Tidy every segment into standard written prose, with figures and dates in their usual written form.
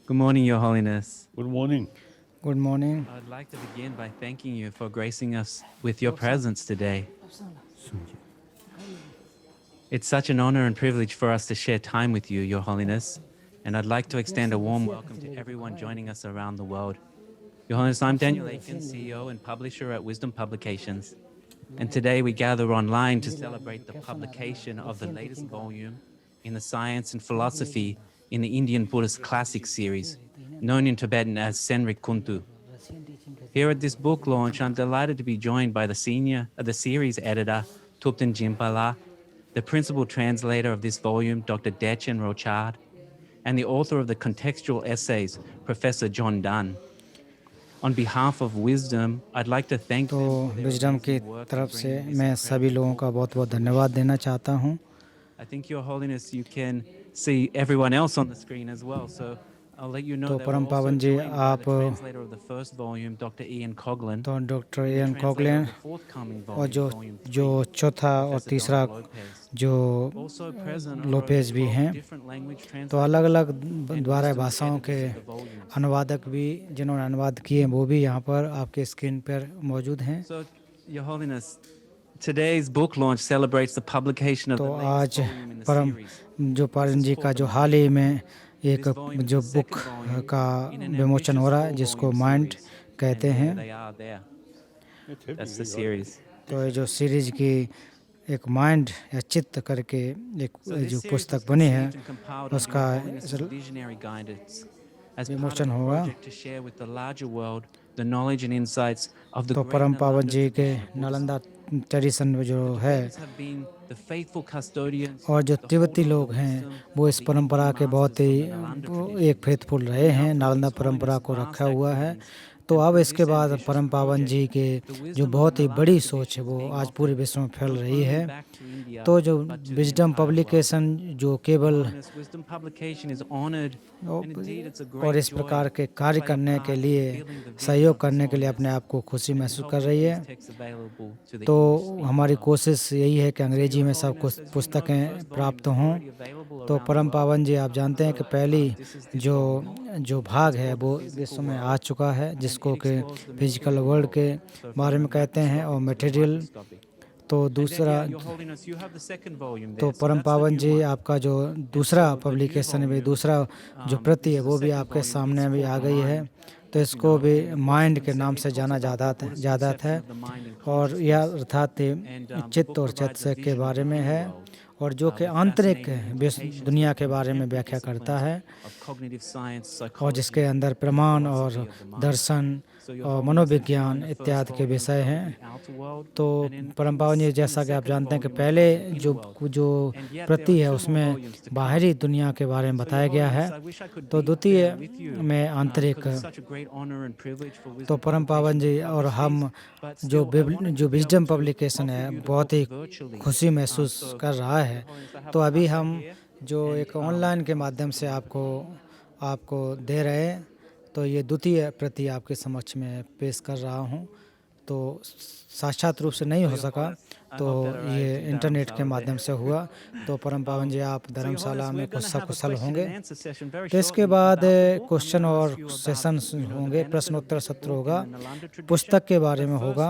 Good morning, Your Holiness. Good morning. Good morning. I'd like to begin by thanking you for gracing us with your presence today. It's such an honor and privilege for us to share time with you, Your Holiness, and I'd like to extend a warm welcome to everyone joining us around the world. Your Holiness, I'm Daniel Aiken, CEO and publisher at Wisdom Publications, and today we gather online to celebrate the publication of the latest volume in the Science and Philosophy in the Indian Buddhist Classic series, known in Tibetan as Senrik Kuntu. Here at this book launch, I'm delighted to be joined by the series editor, Thupten Jimpala, the principal translator of this volume, Dr. Dechen Rochard, and the author of the contextual essays, Professor John Dunn. On behalf of Wisdom, I'd like to thank तो them for their wisdom की amazing work in तरफ से bringing this मैं incredible सभी लोगों का बहुत बहुत धन्यवाद देना चाहता हूँ. I think, Your Holiness, you can see everyone else on the screen as well. So I'll let you know तो that we're परम also पावन जी joined by the आप translator of the first volume, Dr. Ian Coghlan, तो doctor and the Ian translator कॉगलेन of the forthcoming और volume, volume जो 3, चौथा और Professor तीसरा Donald Lopez. जो Also present are Lopez over भी 12 हैं. different language तो अलग translators अलग and द्वारा wisdom भाषाओं के editors of the volumes. अनुवादक भी जिन्होंने अनुवाद किए वो भी यहाँ पर आपके स्क्रीन पर मौजूद हैं. So, Your Holiness, today's book launch celebrates the publication of तो the latest आज volume in the परम series. जो पारन जी का जो हाल ही में एक This volume is जो the बुक second volume का in an विमोचन ambitious हो रहा है जिसको four-volume माइंड series. कहते And हैं. there they are there. It's heavy. That's the you got it. series. तो ये जो सीरीज की एक माइंड या चित्त करके एक So this जो series was पुस्तक बनी है conceived and compiled under उसका Your Holiness's visionary guidance as part of विमोचन a होगा. project to share with the larger world the knowledge and insights of the तो great परम पावन Nalanda जी के tradition of Buddhism. Nalanda tradition में जो The है Tibetans have been the faithful custodians, और जो the तिब्बती holder of लोग the हैं wisdom वो of इस the परंपरा Indian के बहुत masters he from the Nalanda एक tradition. फेथफुल रहे And now हैं. through नालंदा His परंपरा Holiness' को vast रखा हुआ है. activities तो and अब through इसके this बाद ambitious परम पावन project, जी के the जो wisdom of the बहुत ही Nalanda बड़ी सोच है tradition is वो being आज पूरे offered विश्व में फैल not रही only है. back to India, तो जो but to the wisdom entire world. Publication जो Your केवल Holiness, Wisdom Publication is honored, and indeed it's a और great इस joy प्रकार के to कार्य play a करने part के in लिए fulfilling the vision सहयोग of His करने के लिए अपने Holiness आप को खुशी and महसूस help कर make रही these है. texts available to the तो English-speaking हमारी world. कोशिश यही है कि So, अंग्रेजी Your में सब Holiness, कुछ as you know, the पुस्तकें first volume प्राप्त is हों. already available तो around the परम world. पावन जी आप जानते हैं कि पहली This is this जो volume. जो भाग It's है called वो The Physical विश्व में आ World, चुका है and जिसको it कि explores the physical material world world. के So बारे from में the कहते हैं और macroscopic to the material. microscopic. तो And then, दूसरा yeah, Your Holiness, you have the second volume तो there. So परम that's the पावन new जी one. आपका जो And दूसरा so the new पब्लिकेशन है भी volume, दूसरा जो प्रति this है is the वो भी second आपके volume. सामने It's भी called आ The गई है. Mind, तो as you इसको know, भी and of course mind it के नाम से talks जाना about the Buddhist जाता है. conception of the mind and और यह consciousness. अर्थात And the चित्त book और provides a चेतस के vision of बारे the में inner है world और जो कि with आंतरिक fascinating implications दुनिया for के बारे में contemporary व्याख्या करता disciplines है of cognitive science, और psychology, जिसके अंदर and प्रमाण philosophy और of the mind. Darshan So, Your और Holiness, as you know, in मनोविज्ञान the first इत्यादि के volume विषय covered हैं. the outer world, तो and in परम the पावन जी in the जैसा कि आप second जानते हैं कि volume we पहले cover the inner जो world. जो And yet there प्रति are है 2 more उसमें volumes to come. बाहरी दुनिया के बारे में So, Your बताया गया है. Holiness, I wish I could तो be द्वितीय there with you में आंतरिक because it's such a great honor and privilege for तो Wisdom परम पावन Publication जी to और publish हम these. But जो still, I wanted जो to be able wisdom to publication offer है you the बहुत book ही virtually. खुशी महसूस So, कर रहा है. Your Holiness, I have तो a अभी copy हम here. जो And, एक ऑनलाइन के माध्यम से आपको आपको दे रहे हैं तो ये द्वितीय प्रति आपके समक्ष में पेश कर रहा हूँ. तो साक्षात रूप से नहीं हो सका तो ये इंटरनेट के माध्यम से हुआ. तो परम पावन जी आप धर्मशाला में कुछ सकुशल होंगे. तो इसके बाद क्वेश्चन और सेशन होंगे, प्रश्नोत्तर सत्र होगा, पुस्तक के बारे में होगा.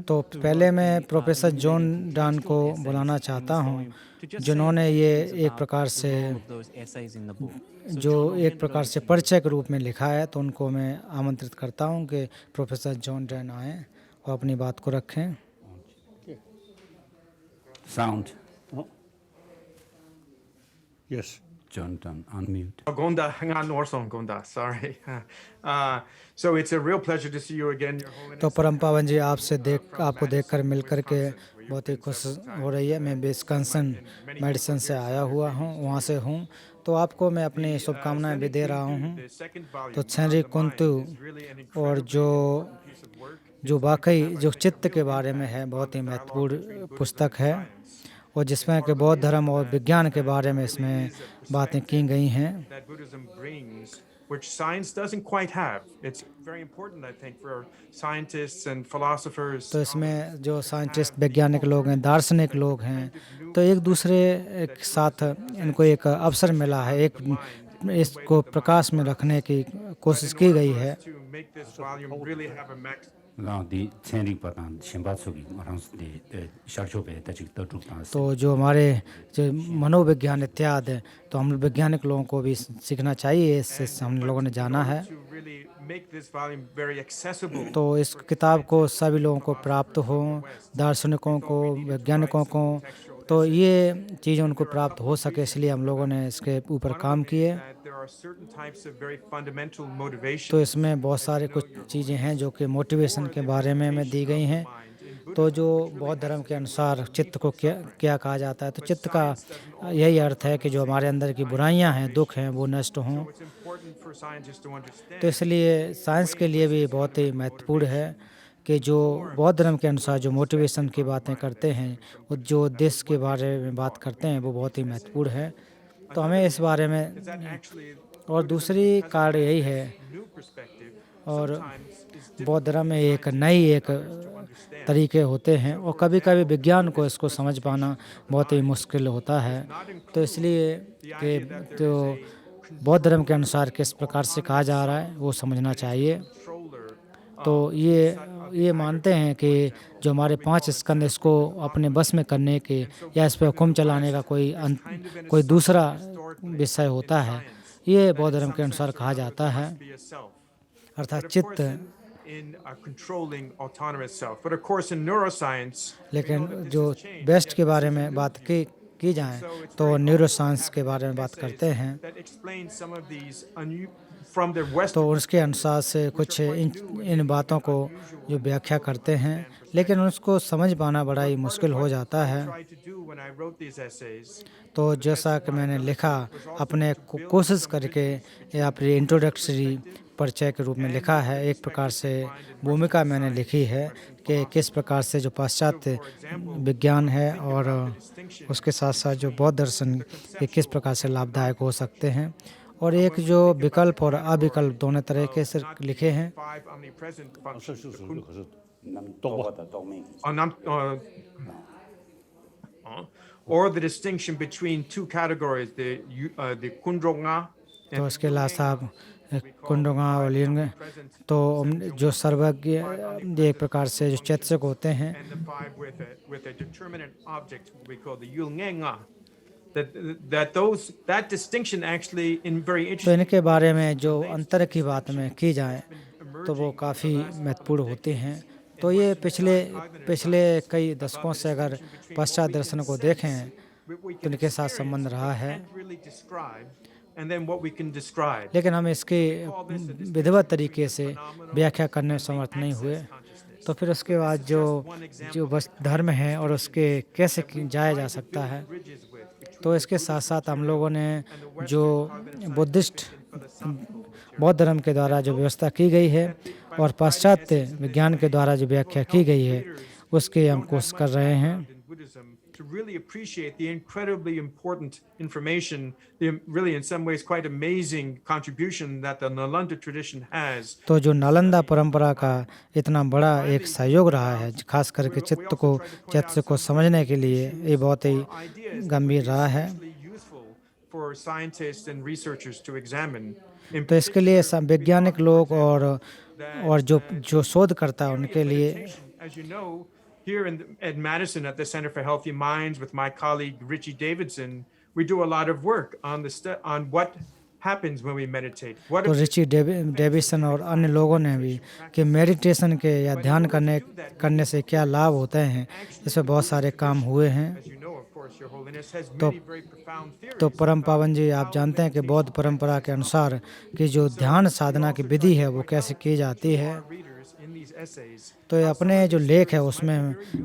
तो पहले मैं प्रोफेसर जॉन डन को बुलाना चाहता हूँ जिन्होंने ये एक प्रकार से परिचय के रूप में लिखा है. तो उनको मैं आमंत्रित करता हूँ कि प्रोफेसर जॉन डन आएँ और अपनी बात को रखें. Sound. Yes. John Dunn, unmute. Gonda, Hangan Orson Gonda, sorry. So it's a real pleasure to see you again, Your Holiness. तो परम पावन जी आपको देखकर मिल करके बहुत ही खुश हो रही है. मैं विस्कॉन्सिन मेडिसिन से आया हुआ हूँ, वहाँ से हूँ. तो आपको मैं अपनी शुभकामनाएं भी दे रहा हूँ. तो सेनरिक कुंतु और जो वाकई जो चित्त के बारे में है बहुत ही महत्वपूर्ण पुस्तक है और जिसमें कि बौद्ध धर्म और विज्ञान के बारे में इसमें बातें की गई हैं. Which science doesn't quite have. It's very important, I think, for scientists and philosophers. तो इसमें जो साइंटिस्ट वैज्ञानिक लोग हैं, दार्शनिक लोग हैं, तो एक दूसरे के साथ इनको एक अवसर मिला है, एक इसको प्रकाश में रखने की कोशिश की गई है। To make this volume really have a max 디 체리 바단 심바속이 마랑스데 샤쇼베 다직 더죽다스 तो जो हमारे जो मनोविज्ञान इत्यादि, तो हम वैज्ञानिक लोगों को भी सीखना चाहिए, इससे हम लोगों ने जाना है। to really make this volume very accessible. तो इस किताब को सभी लोगों को प्राप्त हो, दार्शनिकों को, वैज्ञानिकों को, तो ये चीज़ उनको प्राप्त हो सके, इसलिए हम लोगों ने इसके ऊपर काम किए। That there are certain types of very fundamental motivations. तो इसमें बहुत सारे कुछ चीज़ें हैं जो कि मोटिवेशन के बारे में दी गई हैं। तो जो बौद्ध धर्म के अनुसार चित्त को क्या कहा जाता है, तो चित्त का यही अर्थ है कि जो हमारे अंदर की बुराइयां हैं, दुख हैं, वो नष्ट हों। It's important for scientists to understand तो इसलिए साइंस के लिए भी बहुत ही महत्वपूर्ण है कि जो बौद्ध धर्म के अनुसार जो मोटिवेशन की बातें करते हैं, वो जो उद्देश्य के बारे में बात करते हैं, वो बहुत ही महत्वपूर्ण है। तो हमें इस बारे में, that actually और दूसरी कार्य यही है, new perspective और sometimes is बौद्ध धर्म में एक तरीके होते हैं, और कभी कभी विज्ञान को इसको समझ पाना बहुत ही मुश्किल होता है। तो इसलिए कि तो बौद्ध धर्म के अनुसार किस प्रकार से कहा जा रहा है वो समझना चाहिए। controller तो ये मानते हैं कि जो हमारे 5 स्कंद, इसको अपने बस में करने के या इस पर हुक्म चलाने का कोई दूसरा विषय होता है, ये बौद्ध धर्म के अनुसार कहा जाता है, be a self. अर्थात चित्त। In a controlling autonomous self. But of course in neuroscience, लेकिन जो बेस्ट के बारे में बात की जाए तो न्यूरोसाइंस के बारे में बात करते हैं, that explains some of these from their Western तो उसके अनुसार से कुछ इन बातों को जो व्याख्या करते हैं, लेकिन उसको समझ पाना बड़ा ही मुश्किल हो जाता है। tried to do when I wrote these essays. तो जैसा कि मैंने लिखा, अपने कोशिश करके या फिर इंट्रोडक्टरी परिचय के रूप में लिखा है, एक प्रकार से भूमिका मैंने लिखी है कि किस प्रकार से जो पाश्चात्य विज्ञान है और उसके साथ साथ जो बौद्ध दर्शन ये किस प्रकार से लाभदायक हो सकते हैं, और एक जो विकल्प और अविकल्प दोनों तरीके से लिखे हैं। 5 omnipresent functions. 똑똑미 Or the distinction between two categories, the kundronga तो इसके अलावा साहब कुंडोंगा और लिंग, तो जो सर्वज्ञ एक प्रकार से जो चेतसक होते हैं, and the 5 with a determinate object we call the yulngenga. That distinction actually in very तो interesting इनके बारे में जो अंतर की बात में की जाए तो वो काफ़ी महत्वपूर्ण होते हैं। तो ये पिछले कई दशकों से अगर पश्चात दर्शन को देखें तो इनके साथ संबंध रहा है, can't really describe, and then what we can describe. लेकिन हम इसकी विधिवत तरीके से व्याख्या करने में समर्थ नहीं हुए। तो फिर उसके बाद जो बस धर्म है और उसके कैसे जाया जा सकता है, तो इसके साथ साथ हम लोगों ने जो बौद्ध धर्म के द्वारा जो व्यवस्था की गई है और पाश्चात्य विज्ञान के द्वारा जो व्याख्या की गई है, उसकी हम कोशिश कर रहे हैं। To really appreciate the incredibly important information, the really in some ways quite amazing contribution that the Nalanda tradition has. तो जो नालंदा परंपरा का इतना बड़ा एक सहयोग रहा है, खास करके चित्त को समझने के लिए, ये बहुत ही गंभीर रहा है। Useful for scientists and researchers to examine. तो इसके लिए वैज्ञानिक लोग और जो शोधकर्ता हैं उनके लिए, As you know, here at Madison at the Center for Healthy Minds with my colleague Richie Davidson, we do a lot of work on what happens when we meditate. तो रिची डेविसन और अन्य लोगों ने भी कि meditation के या ध्यान करने से क्या लाभ होते हैं, इस पर बहुत सारे काम हुए हैं। As you know, of course, Your Holiness has तो many very profound theories. तो परम पावन जी, आप जानते हैं कि बौद्ध परंपरा के अनुसार कि जो ध्यान साधना की विधि है वो कैसे की जाती है। Readers in these essays तो ये अपने जो लेख है उसमें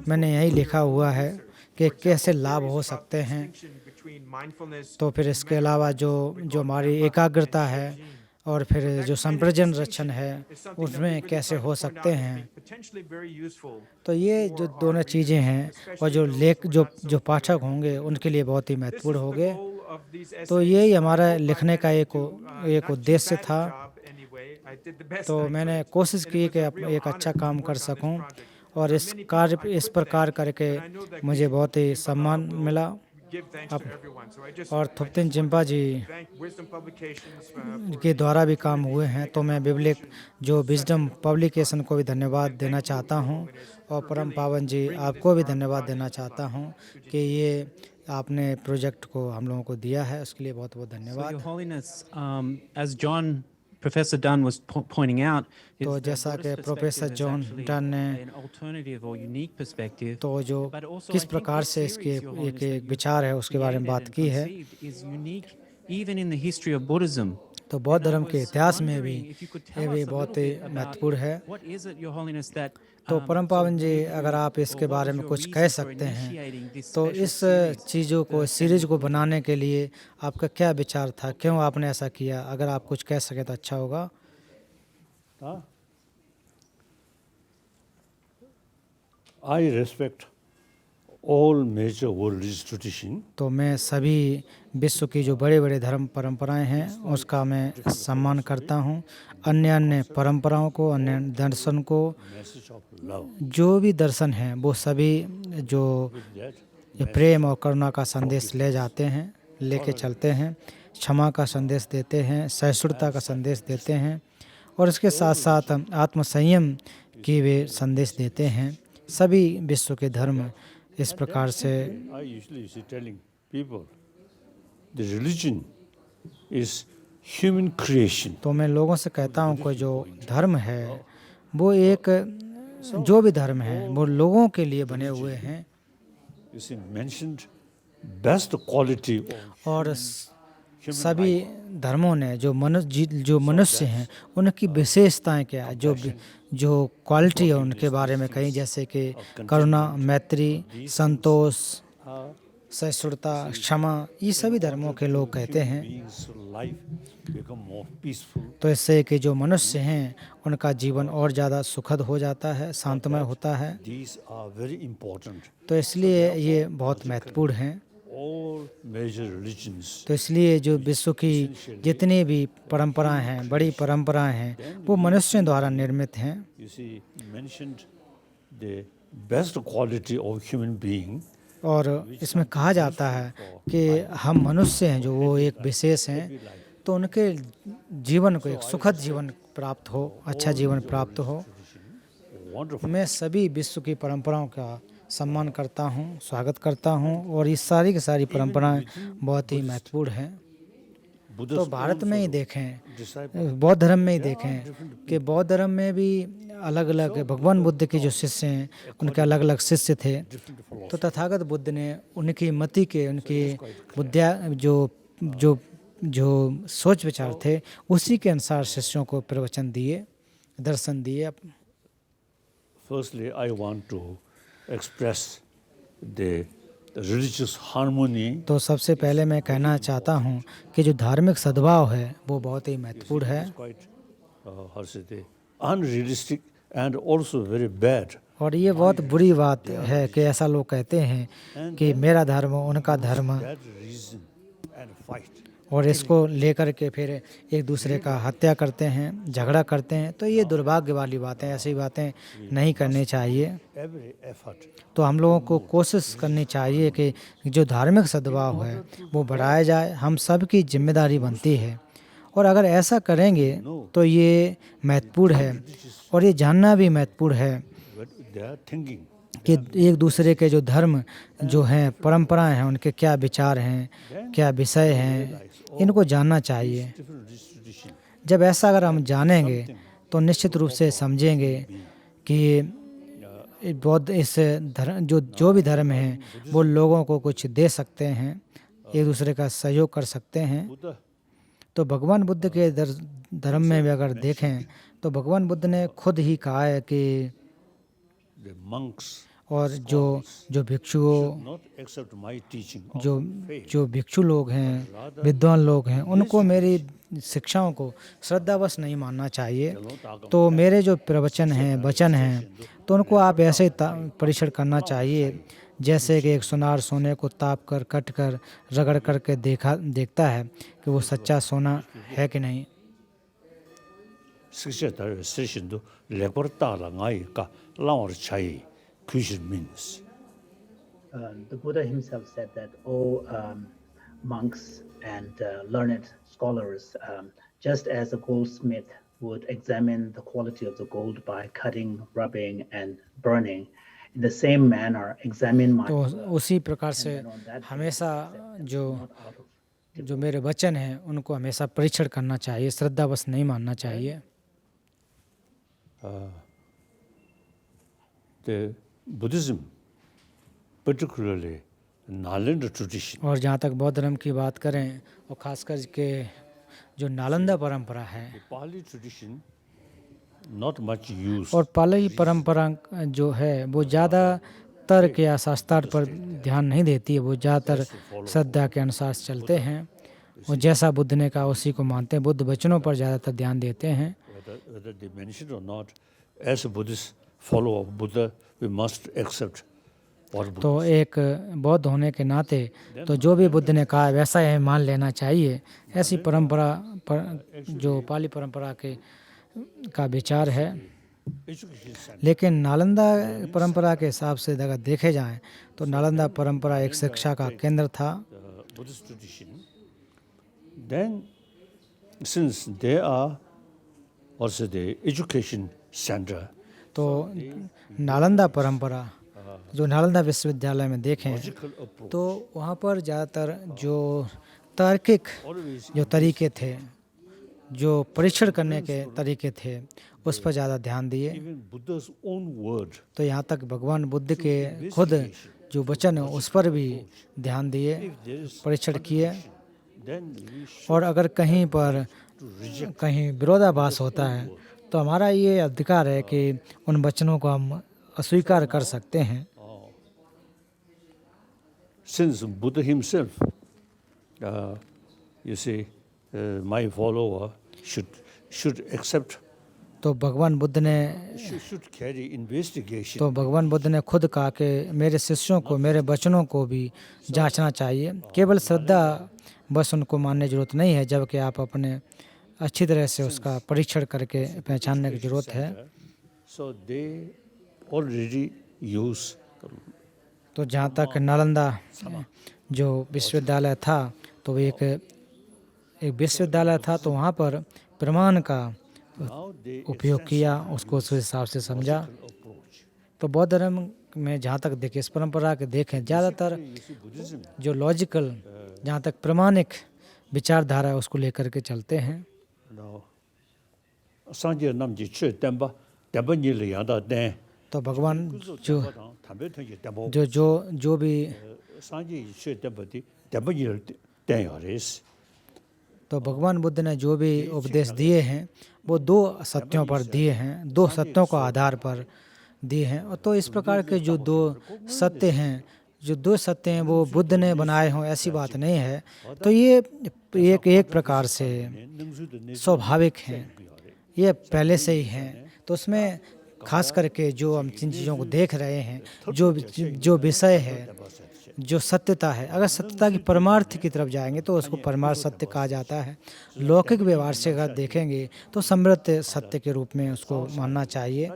मैंने यही लिखा हुआ है कि कैसे लाभ हो सकते हैं। between mindfulness तो फिर इसके अलावा जो हमारी एकाग्रता है और फिर जो संप्रजन रक्षण है उसमें कैसे हो सकते हैं। potentially very useful. तो ये जो दोनों चीज़ें हैं और जो पाठक होंगे उनके लिए बहुत ही महत्वपूर्ण होंगे। Goal of these essays. तो यही हमारा लिखने का एक उद्देश्य था। Anyway, I did the best. तो मैंने कोशिश की कि एक अच्छा काम कर सकूं, और इस पर कार्य करके मुझे बहुत ही सम्मान मिला। give thanks to everyone. So I just और थुप्तिन Zampa ji thank Wisdom Publications for के द्वारा भी काम हुए हैं, तो मैं बिब्लिक जो विजडम पब्लिकेशन को भी धन्यवाद देना चाहता हूँ, और परम पावन जी आपको भी धन्यवाद देना चाहता हूँ कि ये आपने प्रोजेक्ट को हम लोगों को दिया है, उसके लिए बहुत बहुत So, धन्यवाद। Your Holiness, as Professor Dunn was pointing out, is तो the जैसा Buddhist कि professor perspective is John actually done ने an alternative or unique perspective. तो जो But also, किस I think प्रकार this से इसके series, Your Holiness, एक that एक you've विचार है उसके बारे में created बात and की है, conceived is unique even in the history of Buddhism. तो बौद्ध And I धर्म के was इतिहास में भी wondering if you could ये tell भी us a बहुत little ही bit about महत्वपूर्ण है। what is it, Your Holiness, that तो परम sort पावन of जी made अगर you, आप or इसके what बारे was में your कुछ reason कह for सकते हैं, initiating this तो special इस series, चीज़ों को the इस सीरीज को Ascended Buddha? बनाने के लिए आपका क्या विचार था, क्यों आपने ऐसा किया? अगर आप कुछ कह सकें तो अच्छा होगा। I respect all major world religious tradition, तो मैं सभी विश्व की जो बड़े बड़े धर्म परंपराएं हैं उसका मैं सम्मान करता हूँ, अन्य अन्य परंपराओं को, अन्य दर्शन को, message of love. जो भी दर्शन हैं वो सभी जो That ये प्रेम और करुणा का संदेश ले जाते हैं, लेके चलते हैं, क्षमा का संदेश देते हैं, सहिष्णुता का संदेश देते हैं, और इसके साथ साथ आत्मसंयम की वे संदेश देते हैं। सभी विश्व के धर्म इस प्रकार से I usually see telling people the religion is human creation. तो मैं लोगों से कहता हूँ कि जो धर्म है वो एक जो भी धर्म है वो लोगों के लिए बने हुए हैं, You see, mentioned best quality of और human सभी धर्मों ने जो मनुष्य हैं उनकी विशेषताएं क्या है, जो क्वालिटी है उनके बारे में कहीं, जैसे कि करुणा, मैत्री, संतोष, सहिष्णुता, क्षमा, ये सभी धर्मों के लोग कहते हैं। beings' life become more peaceful. तो इससे कि जो मनुष्य हैं उनका जीवन और ज़्यादा सुखद हो जाता है, शांतमय होता है। These are very important. तो इसलिए ये बहुत महत्वपूर्ण हैं। All major religions तो इसलिए जो विश्व की जितनी भी परंपराएं हैं, बड़ी परंपराएं हैं, वो मनुष्यों द्वारा निर्मित हैं। you see mentioned the best quality of human being. और इसमें कहा जाता है कि हम मनुष्य हैं जो वो एक विशेष हैं, तो उनके जीवन को एक सुखद जीवन प्राप्त हो, अच्छा जीवन प्राप्त हो। Wonderful. मैं सभी विश्व की परंपराओं का सम्मान करता हूँ, स्वागत करता हूँ, और ये सारी की सारी परंपराएं बहुत ही महत्वपूर्ण हैं। तो Buddha's भारत में ही देखें, disciple. बौद्ध धर्म में ही देखें कि बौद्ध धर्म में भी अलग अलग भगवान बुद्ध के जो शिष्य हैं उनके अलग अलग शिष्य थे। तो तथागत बुद्ध ने उनकी मति के, उनकी बुद्धिया जो सोच विचार थे उसी के अनुसार शिष्यों को प्रवचन दिए, दर्शन दिए। Firstly, I want to express the religious harmony. तो सबसे पहले मैं कहना चाहता हूँ कि जो धार्मिक सद्भाव है वो बहुत ही महत्वपूर्ण है, It's quite, how should I say, unrealistic and also very bad. और ये बहुत बुरी बात है कि ऐसा लोग कहते हैं कि मेरा धर्म, उनका धर्म, That reason and fight. और इसको लेकर के फिर एक दूसरे का हत्या करते हैं, झगड़ा करते हैं। तो ये दुर्भाग्य वाली बातें, ऐसी बातें नहीं करनी चाहिए। Every effort. तो हम लोगों को कोशिश करनी चाहिए कि जो धार्मिक सद्भाव है वो बढ़ाया जाए, हम सब की जिम्मेदारी बनती है। और अगर ऐसा करेंगे तो ये महत्वपूर्ण है, और ये जानना भी महत्वपूर्ण है But they are thinking. कि एक दूसरे के जो धर्म जो हैं, परंपराएं हैं, उनके क्या विचार हैं, क्या विषय हैं, इनको जानना चाहिए। Different religious tradition. जब ऐसा अगर हम जानेंगे तो निश्चित रूप से समझेंगे कि बौद्ध इस धर्म जो भी धर्म हैं वो लोगों को कुछ दे सकते हैं, एक दूसरे का सहयोग कर सकते हैं। Buddha तो भगवान बुद्ध के धर्म में भी अगर देखें तो भगवान बुद्ध ने खुद ही कहा है कि the monks और जो भिक्षुओं, not accept my teaching of faith. जो भिक्षु लोग हैं, विद्वान लोग हैं, उनको मेरी शिक्षाओं को श्रद्धावश नहीं मानना चाहिए। तो मेरे जो प्रवचन हैं, वचन हैं, तो उनको आप ऐसे ही परीक्षण करना चाहिए जैसे कि एक सुनार सोने को ताप कर, कट कर, रगड़ करके देखता है कि वो सच्चा सोना है कि नहीं। Secretary session to leporta la ngai ka laor chai kushir means. The Buddha himself said that all monks and learned scholars, just as a goldsmith would examine the quality of the gold by cutting, rubbing, and burning, in the same manner, examine my तो work. उसी प्रकार से And then on that हमेशा basis, जो not out of जो मेरे वचन हैं उनको हमेशा परीक्षण करना चाहिए, श्रद्धावश नहीं मानना चाहिए। The Buddhism, particularly Nalanda tradition, और जहाँ तक बौद्ध धर्म की बात करें और खासकर के जो नालंदा परंपरा है the Pali tradition, not much used. और पाली परंपरा जो है वो ज़्यादा तर्क या शास्त्रार्थ पर ध्यान नहीं देती है, वो ज़्यादातर श्रद्धा के अनुसार चलते हैं और जैसा बुद्ध ने कहा उसी को मानते हैं, बुद्ध वचनों पर ज़्यादातर ध्यान देते हैं। Whether they mention it or not, as a Buddhist follower of Buddha, we must accept what Buddha. तो एक बौद्ध होने के नाते तो जो भी बुद्ध ने कहा है वैसा ही मान लेना चाहिए, ऐसी परंपरा पर जो पाली परंपरा के का विचार है। Education center, लेकिन नालंदा परंपरा के हिसाब से अगर देखे जाएं तो नालंदा परंपरा एक शिक्षा का केंद्र था। the Buddhist tradition, then since they are also the education center, तो नालंदा परंपरा जो नालंदा विश्वविद्यालय में देखें logical approach, तो वहाँ पर ज़्यादातर जो तार्किक always जो तरीके थे, जो परीक्षण करने के तरीके थे, उस पर ज़्यादा ध्यान दिए। even Buddha's own word, तो यहाँ तक भगवान बुद्ध के खुद जो वचन है उस पर भी ध्यान दिए, if there is परीक्षण किए। then we should और अगर कहीं पर कहीं विरोधाभास होता है तो हमारा ये अधिकार है कि उन वचनों को हम अस्वीकार कर सकते हैं। since Buddha himself, you see, my follower should accept, तो भगवान बुद्ध ने should carry investigation. तो भगवान बुद्ध ने खुद कहा कि मेरे शिष्यों को मेरे वचनों को भी जांचना चाहिए, केवल श्रद्धा बस उनको मानने की जरूरत नहीं है, जबकि आप अपने अच्छी तरह से उसका परीक्षण करके पहचानने की जरूरत है। So they already use तो जहाँ तक नालंदा जो विश्वविद्यालय था तो वो एक विश्वविद्यालय था, तो वहाँ पर प्रमाण का now they उपयोग किया, उसको उस हिसाब से समझा। approach. तो बौद्ध धर्म में जहाँ तक देखें, इस परंपरा के देखें, ज़्यादातर You see, Buddhism, जो लॉजिकल जहाँ तक प्रमाणिक विचारधारा है उसको लेकर के चलते हैं। now, Sangye namji che temba, temba ni le yanda den. तो भगवान जो Tambe tenji tembo. जो भी Sangye che temba di, temba ni le den yares. तो भगवान बुद्ध ने जो भी उपदेश दिए हैं वो दो सत्यों पर दिए हैं, दो सत्यों को आधार पर दिए हैं। और तो इस प्रकार के जो दो सत्य हैं, जो दो सत्य हैं वो बुद्ध ने बनाए हों ऐसी बात नहीं है। तो ये एक प्रकार से स्वाभाविक हैं, ये पहले से ही हैं। तो उसमें खास करके जो हम जिन चीज़ों को देख रहे हैं, जो विषय है, जो सत्यता है, अगर सत्यता की परमार्थ की तरफ जाएंगे तो उसको परमार्थ सत्य कहा जाता है। लौकिक व्यवहार से अगर देखेंगे तो समृद्ध सत्य के रूप में उसको मानना चाहिए।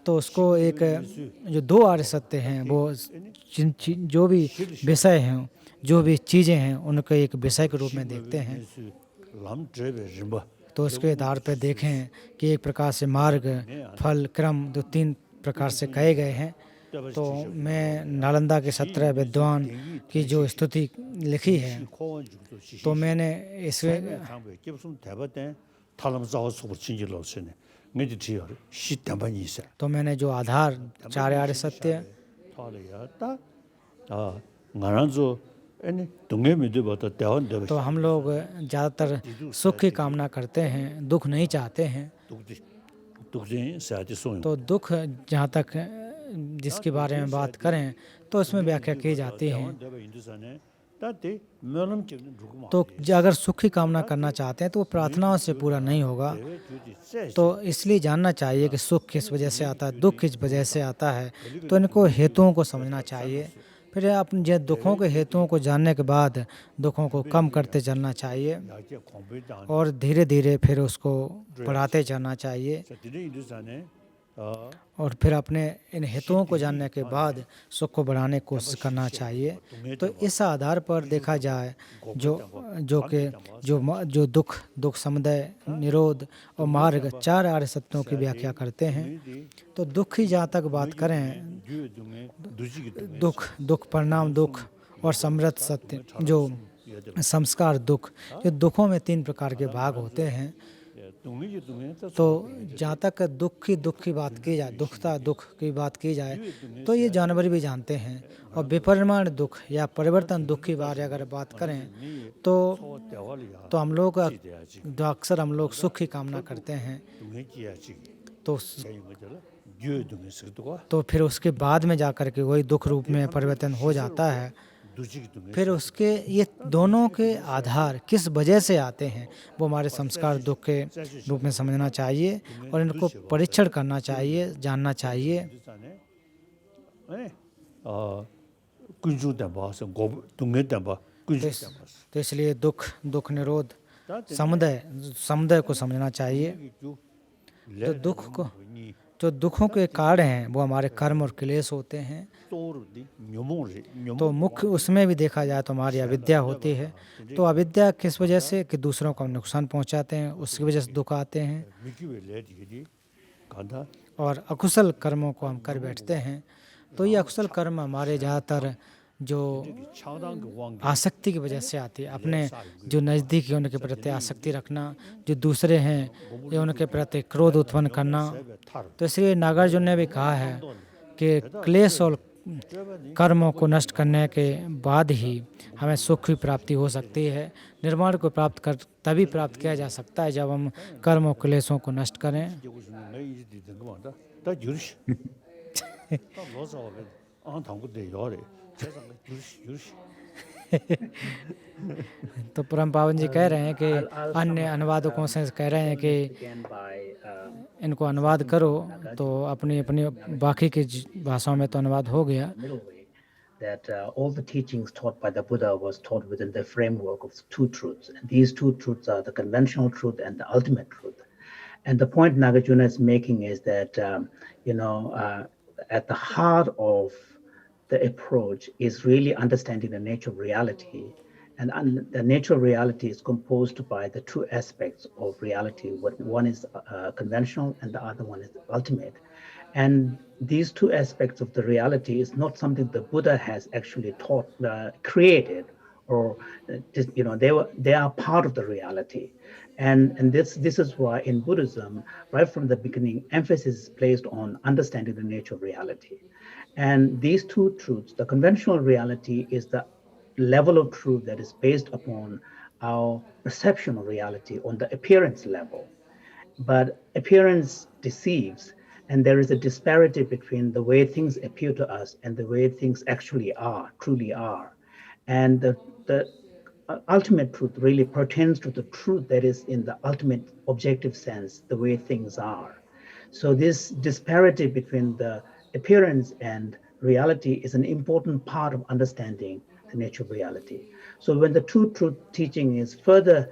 तो उसको एक जो दो आर्य सत्य हैं वो जो भी विषय हैं, जो भी चीज़ें हैं, उनको एक विषय के रूप में देखते हैं। Lam trebe rimba. तो उसके आधार पर देखें कि एक प्रकार से मार्ग, फल, क्रम दो तीन प्रकार से कहे गए हैं। तो मैं नालंदा के 17 विद्वान की जो स्तुति लिखी है तो मैंने इसमें तो मैंने जो आधार चार आर्य सत्य तो हम लोग ज़्यादातर सुख की कामना करते हैं, दुख नहीं चाहते हैं। तो दुख जहाँ तक जिसके बारे में बात करें तो उसमें व्याख्या की जाती है। तो अगर सुख की कामना करना चाहते हैं तो वो प्रार्थनाओं से पूरा नहीं होगा। तो इसलिए जानना चाहिए कि सुख किस वजह से आता है, दुख किस वजह से आता है। तो इनको हेतुओं को समझना चाहिए। फिर अपने दुखों के हेतुओं को जानने के बाद दुखों को कम करते चलना चाहिए और धीरे धीरे फिर उसको बढ़ाते चलना चाहिए। और फिर अपने इन हितों को जानने के बाद सुख को बढ़ाने की कोशिश करना चाहिए। तो इस आधार पर देखा जाए जो दुख समुदय निरोध और मार्ग 4 आर्य सत्यों की व्याख्या करते हैं। तो दुख की जहाँ तक बात करें, दुख परिणाम दुख और समृद्ध सत्य जो संस्कार दुख, ये दुखों में 3 प्रकार के भाग होते हैं। तो जहाँ तक दुख की बात की जाए, दुख की बात की जाए तो ये जानवर भी जानते हैं। और विपरिणाम दुख या परिवर्तन दुख की बारे अगर बात करें तो हम लोग अक्सर हम लोग सुख की कामना करते हैं। तो फिर उसके बाद में जाकर के वही दुख रूप में परिवर्तन हो जाता है। फिर उसके ये दोनों के आधार किस वजह से आते हैं वो हमारे संस्कार दुख के रूप में समझना चाहिए और इनको परीक्षण करना चाहिए, जानना चाहिए। तो इसलिए दुख निरोध समुदय को समझना चाहिए। जो दुखों के कारण हैं वो हमारे कर्म और क्लेश होते हैं। तो मुख्य उसमें भी देखा जाए तो हमारी अविद्या होती है। तो अविद्या किस वजह से कि दूसरों को नुकसान पहुंचाते हैं, उसकी वजह से दुख आते हैं। और अकुशल कर्मों को हम कर बैठते हैं। तो ये अकुशल कर्म हमारे ज़्यादातर जो आसक्ति की वजह से आती है, अपने जो नज़दीक है उनके प्रति आसक्ति रखना, जो दूसरे हैं ये उनके प्रति क्रोध उत्पन्न करना। तो इसलिए नागार्जुन ने भी कहा है कि क्लेश और कर्मों को नष्ट करने के बाद ही हमें सुख की प्राप्ति हो सकती है। निर्वाण को तभी प्राप्त किया जा सकता है जब हम कर्मों क्लेशों को नष्ट करें। तो परम पावन जी कह रहे हैं कि अन्य अनुवादकों से कह रहे हैं कि इनको अनुवाद करो। तो अपनी बाकी की भाषाओं में तो अनुवाद हो गया। That all the teachings taught by the Buddha was taught within the framework of 2 truths. And these 2 truths are the conventional truth and the ultimate truth. And the point Nagarjuna is making is that, at the heart of the approach is really understanding the nature of reality. And the nature of reality is composed by the 2 aspects of reality. One is conventional and the other one is ultimate. And these 2 aspects of the reality is not something the Buddha has actually created, or they are part of the reality. And this is why in Buddhism, right from the beginning, emphasis is placed on understanding the nature of reality. And these 2 truths, the conventional reality is the level of truth that is based upon our perception of reality on the appearance level. But appearance deceives, and there is a disparity between the way things appear to us and the way things actually truly are. And the ultimate truth really pertains to the truth that is in the ultimate objective sense, the way things are. So this disparity between the appearance and reality is an important part of understanding the nature of reality. So when the true truth teaching is further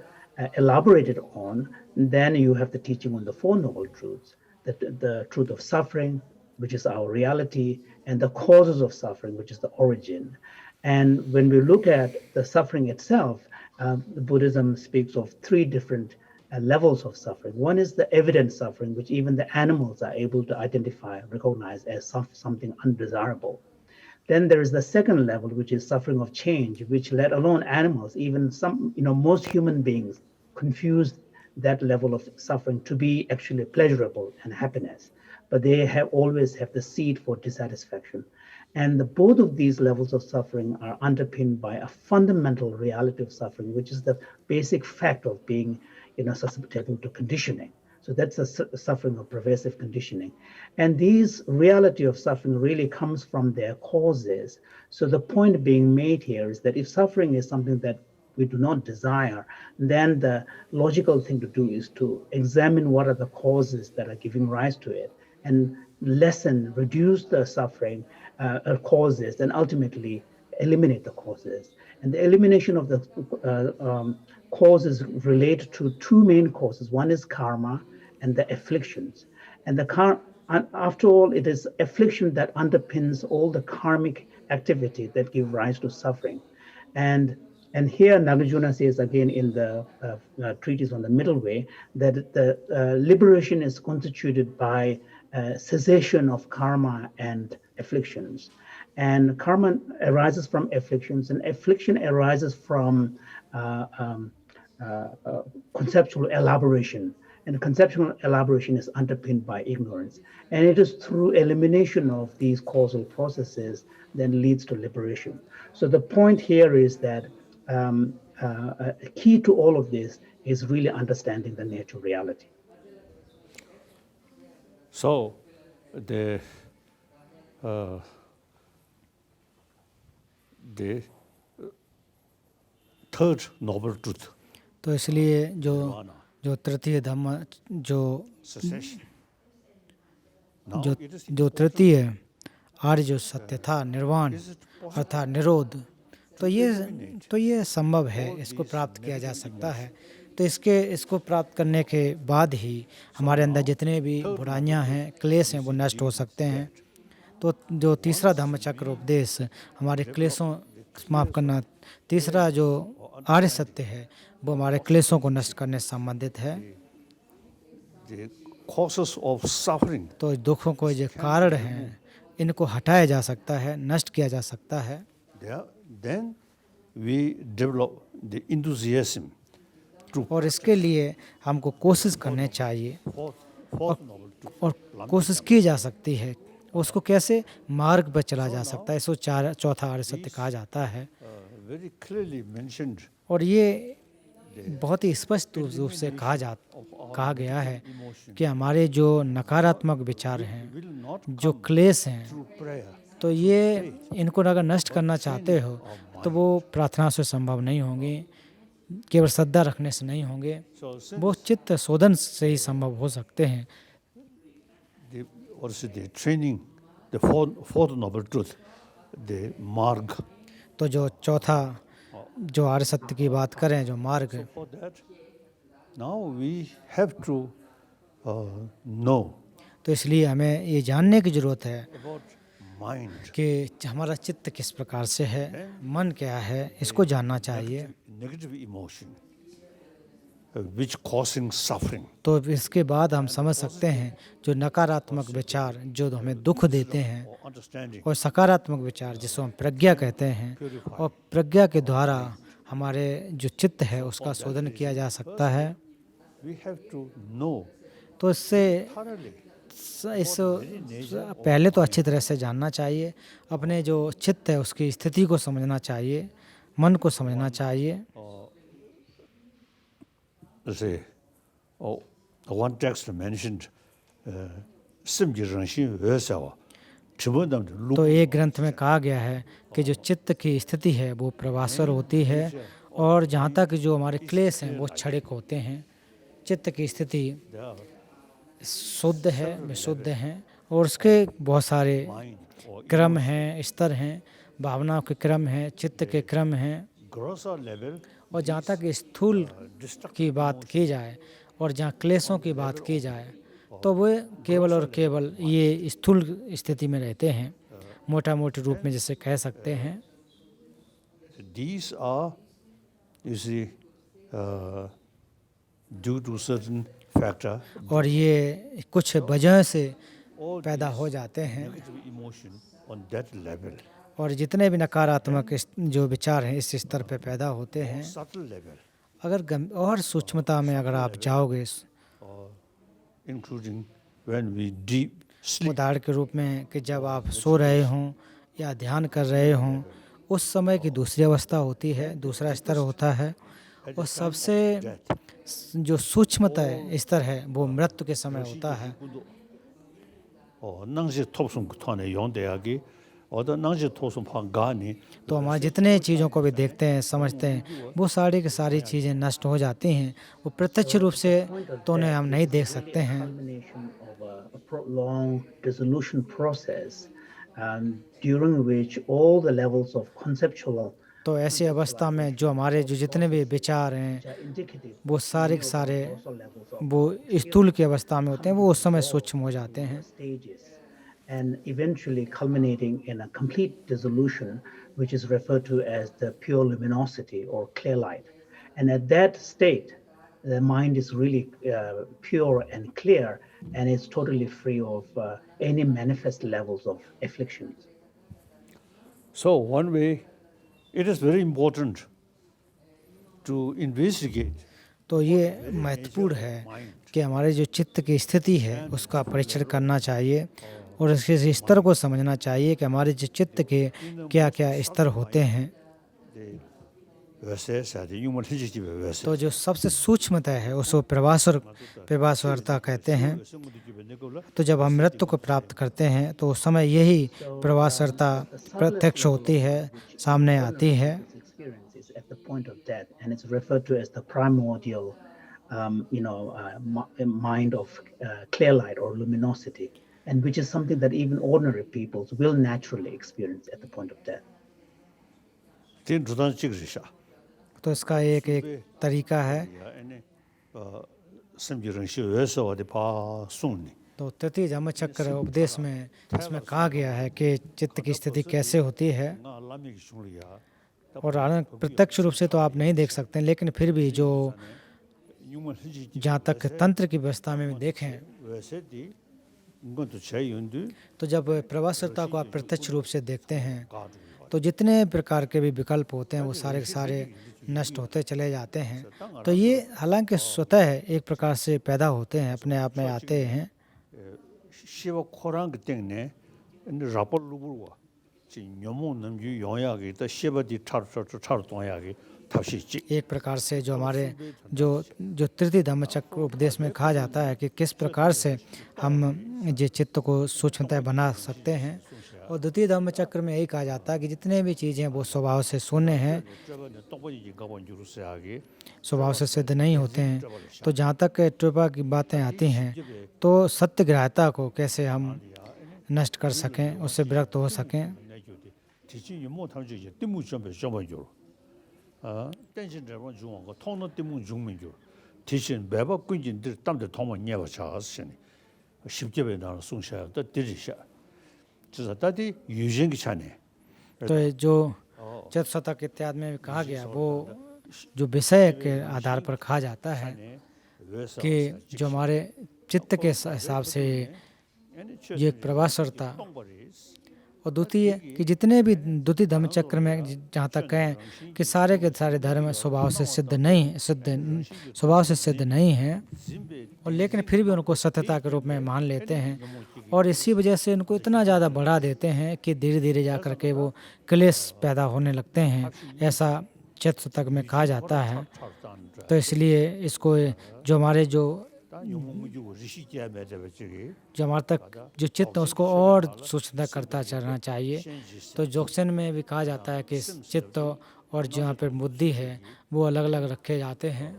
elaborated on, then you have the teaching on the 4 noble truths, the truth of suffering, which is our reality, and the causes of suffering, which is the origin. And when we look at the suffering itself, the Buddhism speaks of 3 different levels of suffering. One is the evident suffering, which even the animals are able to identify, recognize as something undesirable. Then there is the second level, which is suffering of change, which let alone animals, even most human beings confuse that level of suffering to be actually pleasurable and happiness, but they always have the seed for dissatisfaction. And both of these levels of suffering are underpinned by a fundamental reality of suffering, which is the basic fact of being, susceptible to conditioning. So that's the suffering of pervasive conditioning. And these reality of suffering really comes from their causes. So the point being made here is that if suffering is something that we do not desire, then the logical thing to do is to examine what are the causes that are giving rise to it and reduce the suffering causes, and ultimately eliminate the causes. And the elimination of the causes relate to 2 main causes. One is karma and the afflictions. And the And after all, it is affliction that underpins all the karmic activity that give rise to suffering. And here Nagarjuna says again in the treatise on the middle way that the liberation is constituted by cessation of karma and afflictions. And karma arises from afflictions, and affliction arises from conceptual elaboration. And conceptual elaboration is underpinned by ignorance. And it is through elimination of these causal processes that leads to liberation. So the point here is that key to all of this is really understanding the nature reality. So the third noble truth, तो इसलिए जो nirvana, जो तृतीय धम्म जो cessation. Now जो it is जो तृतीय आर्य जो सत्य था निर्वाण अर्थात निरोध, तो ये संभव है, इसको प्राप्त किया जा सकता है। तो इसको प्राप्त करने के बाद ही हमारे अंदर जितने भी बुराइयां हैं, क्लेश हैं, वो नष्ट हो सकते हैं। तो जो तीसरा धम्मचक्र उपदेश हमारे क्लेशों समाप्त करना, तीसरा जो आर्य सत्य है वो हमारे क्लेशों को नष्ट करने से संबंधित है। the causes of suffering. तो दुखों को जो कारण हैं इनको हटाया जा सकता है, नष्ट किया जा सकता है। Then we develop the enthusiasm to और इसके लिए हमको कोशिश करनी चाहिए, fourth noble truth. और कोशिश की जा सकती है। उसको कैसे मार्ग पर चला जा सकता है, इसको चौथा आर्य सत्य कहा जाता है। Very clearly mentioned और ये बहुत ही स्पष्ट रूप से कहा गया है कि हमारे जो नकारात्मक विचार हैं, will not जो क्लेश हैं, through prayer. तो ये इनको अगर नष्ट करना चाहते हो तो वो प्रार्थना से संभव नहीं होंगे, केवल श्रद्धा रखने से नहीं होंगे, So वो चित्त शोधन से ही संभव हो सकते हैं। the training, the fourth noble truth, the marg. तो जो चौथा जो आर्य सत्य की बात करें, जो मार्ग, For that, now we have to know तो इसलिए हमें ये जानने की ज़रूरत है about mind, कि हमारा चित्त किस प्रकार से है, मन क्या है, इसको जानना चाहिए। negative emotion, which causing suffering. तो इसके बाद हम समझ सकते हैं जो नकारात्मक विचार जो हमें दुख देते हैं, Or understanding. और सकारात्मक विचार जिसको हम प्रज्ञा कहते हैं, और प्रज्ञा के द्वारा हमारे जो चित्त है उसका शोधन किया जा सकता है। We have to know तो इससे thoroughly इस पहले तो अच्छी तरह से जानना चाहिए, अपने जो चित्त है उसकी स्थिति को समझना चाहिए, मन को समझना चाहिए। say, one text mentioned, simji rangxin vesawa, chibundam तो एक ग्रंथ में कहा गया है कि जो चित्त की स्थिति है वो प्रवासर होती है, और जहाँ तक जो हमारे क्लेश हैं वो क्षणिक होते हैं। चित्त की स्थिति शुद्ध है, विशुद्ध हैं, और उसके बहुत सारे क्रम हैं, स्तर हैं, भावनाओं के क्रम हैं, चित्त के क्रम हैं। grosser level, और जहाँ तक स्थूल की बात की जाए और जहाँ क्लेशों की बात की जाए तो वे केवल और केवल ये स्थूल स्थिति में रहते हैं, मोटा मोटे रूप में जिसे कह सकते हैं। these are, you see, due to certain factor, और ये कुछ वजह से पैदा हो जाते हैं, negative emotion on that level, और जितने भी नकारात्मक जो विचार हैं इस स्तर पे पैदा होते हैं। subtle level, अगर और सूक्ष्मता में अगर आप जाओगे, including when we deep sleep, उदाहरण के रूप में कि जब आप सो रहे हों या ध्यान कर रहे हों, उस समय की दूसरी अवस्था होती है, दूसरा स्तर होता है, और सबसे जो सूक्ष्मता स्तर है वो मृत्यु के समय होता है। nangje topsum kutane yondeagi, or the nangje topsum pangani, तो हमारे जितने चीज़ों को भी देखते हैं, समझते हैं, वो सारी की सारी चीज़ें नष्ट हो जाती हैं। वो प्रत्यक्ष रूप से तो उन्हें हम नहीं देख सकते हैं। Combination of a prolonged dissolution process, during which all the levels of conceptual तो ऐसी अवस्था में जो हमारे जो जितने भी विचार हैं which are indicative वो सारे के सारे also levels of वो स्थूल की अवस्था में होते हैं, वो उस समय सूक्ष्म हो जाते हैं। stages, and eventually culminating in a complete dissolution, which is referred to as the pure luminosity or clear light. And at that state, the mind is really pure and clear, and it's totally free of any manifest levels of afflictions. So one way, it is very important to investigate तो ये महत्वपूर्ण है कि हमारे जो चित्त की स्थिति है उसका परीक्षण करना चाहिए और इसके स्तर को समझना चाहिए कि हमारे जो चित्त के क्या क्या स्तर होते हैं। तो जो सबसे सूक्ष्मता है उसको प्रभास्वरता कहते हैं। तो जब हम मृत्यु को प्राप्त करते हैं तो उस समय यही प्रभास्वरता प्रत्यक्ष होती है, सामने आती है। Experience is at the point of death, and it's referred to as the primordial, mind of clear light or luminosity, and which is something that even ordinary peoples will naturally experience at the point of death. तो इसका एक एक तरीका है। तो तृतीय धम्मचक्र उपदेश में इसमें कहा गया है कि चित्त की स्थिति कैसे होती है, और प्रत्यक्ष रूप से तो आप नहीं देख सकते, लेकिन फिर भी जो जहाँ तक तंत्र की व्यवस्था में देखें तो जब प्रभास्वरता को आप प्रत्यक्ष रूप से देखते हैं तो जितने प्रकार के भी विकल्प होते हैं वो सारे के सारे नष्ट होते चले जाते हैं। तो ये हालांकि स्वतः एक प्रकार से पैदा होते हैं, अपने आप में आते हैं। एक प्रकार से जो हमारे जो तृतीय धम्मचक्र उपदेश में कहा जाता है कि किस प्रकार से हम ये चित्त को सूक्ष्मता बना सकते हैं, और द्वितीय धम्मचक्र में यही कहा जाता है कि जितने भी चीज़ें वो स्वभाव से शून्य हैं, स्वभाव से सिद्ध नहीं होते हैं। तो जहाँ तक ट्रुपा की बातें आती हैं तो सत्यग्राह्यता को कैसे हम नष्ट कर सकें, उससे विरक्त हो सकें। तो जो चतुशतक इत्यादि में कहा गया वो जो विषय के आधार पर कहा जाता है कि जो हमारे चित्त के हिसाब से ये एक प्रभास्वरता, और द्वितीय कि जितने भी द्वितीय धम्मचक्र में जहाँ तक कहें कि सारे के सारे धर्म स्वभाव से सिद्ध नहीं हैं, और लेकिन फिर भी उनको सत्यता के रूप में मान लेते हैं, और इसी वजह से उनको इतना ज़्यादा बढ़ा देते हैं कि धीरे धीरे जा कर के वो क्लेश पैदा होने लगते हैं, ऐसा चतुशतक में कहा जाता है। तो इसलिए इसको जो हमारे जो हमारे तक जो चित्त उसको और सूक्ष्मता करता चलना चाहिए। तो जोक्सन में भी कहा जाता है कि चित्त और जहाँ पर बुद्धि है वो अलग अलग रखे जाते हैं।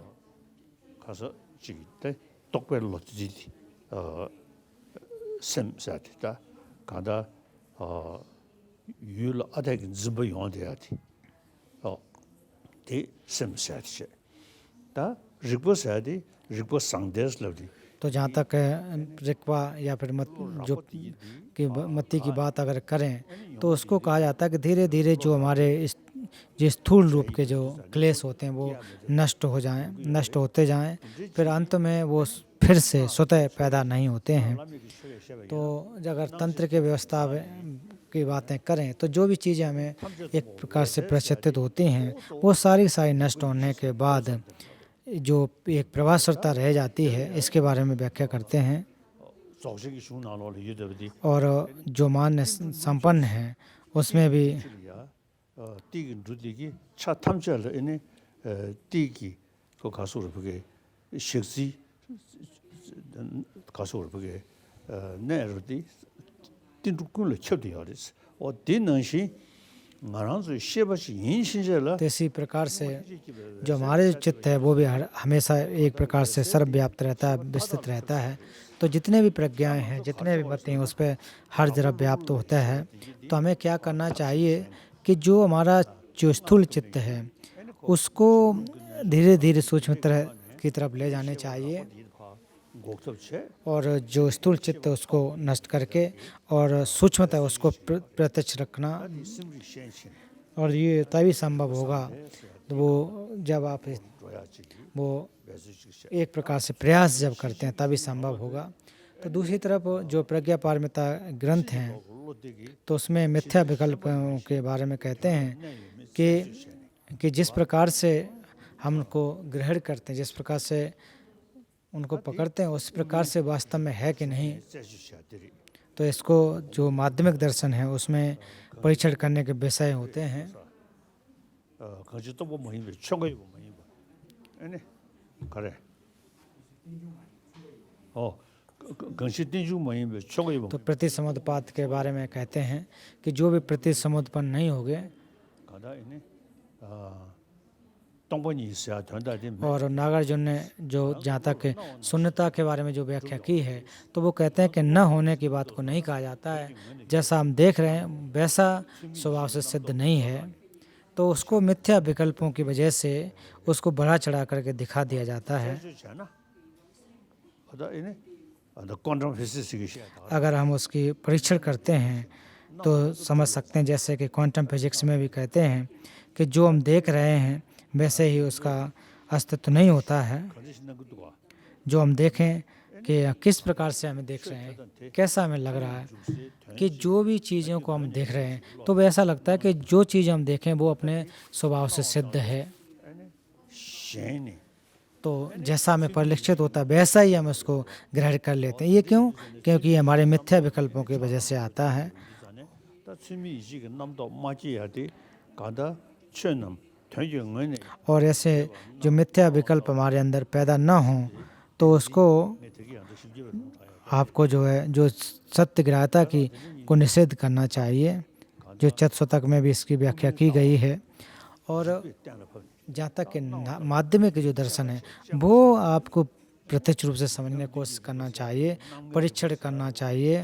तो जहाँ तक रिक्वा या फिर मत्ती की बात अगर करें तो उसको कहा जाता है कि धीरे धीरे जो हमारे जो स्थूल रूप के जो क्लेश होते हैं वो नष्ट होते जाएं, फिर अंत में वो फिर से स्वतः पैदा नहीं होते हैं। तो अगर तंत्र के व्यवस्था की बातें करें तो जो भी चीज़ें हमें एक प्रकार से प्रक्षेपित होती हैं वो सारी नष्ट होने के बाद जो एक प्रभास्वरता रह जाती है, इसके बारे में व्याख्या करते हैं। और जो मान संपन्न है उसमें भी तो इसी प्रकार से जो हमारे चित्त है वो भी हमेशा एक प्रकार से सर्वव्याप्त रहता है, विस्तृत रहता है। तो जितने भी प्रज्ञाएं हैं, जितने भी मत हैं, उस पर हर जगह व्याप्त होता है। तो हमें क्या करना चाहिए कि जो हमारा जो स्थूल चित्त है उसको धीरे धीरे सूक्ष्म तरह की तरफ ले जाने चाहिए 곡섭체 और जो स्थूल चित्त है उसको नष्ट करके और सूक्ष्मता उसको प्रत्यक्ष रखना। 심리 셴신 और ये तभी संभव होगा तो वो जब आप 줘야지 वो 배수식 एक प्रकार से प्रयास जब करते हैं तभी संभव होगा। तो दूसरी तरफ जो प्रज्ञा पारमिता ग्रंथ हैं 올로되기 तो उसमें मिथ्या विकल्पों के बारे में कहते हैं कि जिस प्रकार से हम उनको ग्रहण करते हैं, जिस प्रकार से उनको पकड़ते हैं, उस प्रकार से वास्तव में है कि नहीं। 세주셔들이 तो इसको जो माध्यमिक दर्शन है उसमें परीक्षण करने के विषय होते हैं। 거기도 뭐 모임이 총거이 뭐 모임 아니 그래 건시딘주 모임이 총거이 뭐 तो प्रति समुद्रपात के बारे में कहते हैं कि जो भी प्रति समुद्रपन नहीं हो गए 가다 이네 똥번이 있어야 된다지 और नागार्जुन ने जो जहाँ तक शून्यता के बारे में जो व्याख्या की है तो वो कहते हैं कि न होने की बात को नहीं कहा जाता है। जैसा हम देख रहे हैं वैसा स्वभाव से सिद्ध नहीं है, तो उसको मिथ्या विकल्पों की वजह से उसको बढ़ा चढ़ा करके दिखा दिया जाता है। 세주잖아 가다 이네 너 콘트롤 피지क्स अगर हम उसकी परीक्षण करते हैं तो समझ सकते हैं, जैसे कि क्वांटम फिजिक्स में भी कहते हैं कि जो हम देख रहे हैं वैसे ही उसका अस्तित्व नहीं होता है। 거짓는 것도 와 जो हम देखें कि किस प्रकार से हमें देख रहे हैं, कैसा हमें लग रहा है कि जो भी चीज़ों को हम देख रहे हैं तो वैसा लगता है कि जो चीज़ हम देखें वो अपने स्वभाव से सिद्ध है। 셴이 तो जैसा हमें परिलक्षित होता है वैसा ही हम उसको ग्रहण कर लेते हैं। ये क्यों? क्योंकि ये हमारे मिथ्या विकल्पों की वजह से आता है। 다 취미 이식 남도 맞이야 돼 가다 천남 퇴정은 और ऐसे जो मिथ्या विकल्प हमारे अंदर पैदा न हों तो उसको 되게 안 심지어 आपको जो है जो सत्य ग्राह्यता की को निषेध करना चाहिए, जो चतुर्शतक में भी इसकी व्याख्या की गई है। और जहाँ तक कि माध्यमिक जो दर्शन है वो आपको प्रत्यक्ष रूप से समझने की कोशिश करना चाहिए, परीक्षण करना चाहिए।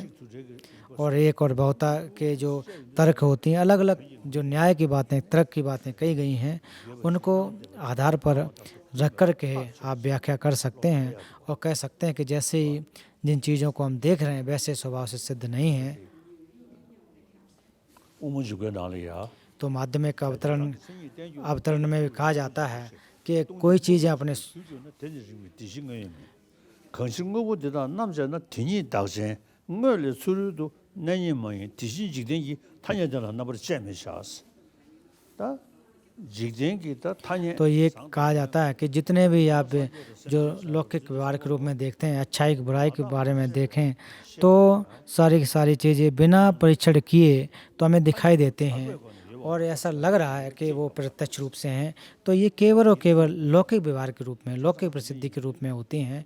और एक और बहुता के जो तर्क होती हैं, अलग अलग जो न्याय की बातें, तर्क की बातें कही गई हैं, उनको आधार पर रख कर के आप व्याख्या कर सकते हैं और कह सकते हैं कि जैसे ही जिन चीज़ों को हम देख रहे हैं वैसे स्वभाव से सिद्ध नहीं है। 우무주가 나리야 तो माध्यमिक अवतरण में भी कहा जाता है कि कोई चीज़ अपने 수준은 대지심이 뒤신 거예요. 건승거보다 남자는 뒤니 당신 뭘 수르도 내니 뭐이 뒤신 직den이 타녀들 하나 버리 잼이샤스. 다 직den이 다 타녀 तो ये कहा जाता है कि जितने भी आप जो लौकिक व्यवहार के रूप में देखते हैं, अच्छाई की बुराई के बारे में देखें तो सारी की सारी चीज़ें बिना परीक्षण किए तो हमें दिखाई देते हैं और ऐसा लग रहा है कि वो प्रत्यक्ष रूप से हैं। तो ये केवल और केवल लौकिक व्यवहार के रूप में, लौकिक प्रसिद्धि के रूप में होती हैं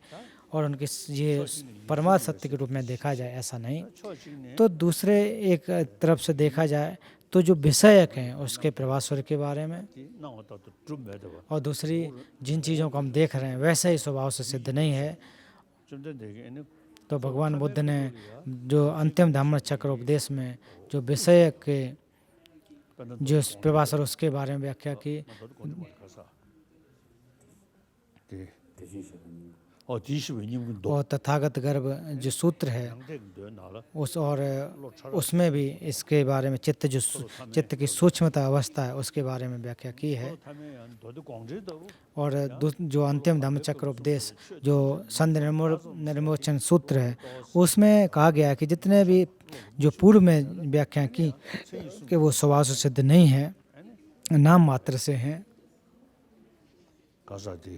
और उनके ये परमार्थ सत्य के रूप में देखा जाए ऐसा नहीं। तो दूसरे एक तरफ से देखा जाए तो जो विषयक हैं उसके प्रभास्वर के बारे में, 나왔다 좀 매도. और दूसरी जिन चीज़ों को हम देख रहे हैं वैसे ही स्वभाव से सिद्ध नहीं है। 좀 되게 तो भगवान बुद्ध ने जो अंतिम धम्म चक्र उपदेश में जो विषय के जो प्रभास्वर उसके बारे में व्याख्या की। 네. 뒤시베님도 और तथागत गर्भ जो सूत्र है 양대도 나라. उस और उसमें भी इसके बारे में चित्त की सूक्ष्मता अवस्था है उसके बारे में व्याख्या की है। 타면 도도 광제도 और जो अंतिम धम्मचक्र उपदेश जो संध निर्मोचन सूत्र है उसमें कहा गया है कि जितने भी जो पूर्व में व्याख्या की कि वो स्वभाव से सिद्ध नहीं है, नाम मात्र से हैं। 가사디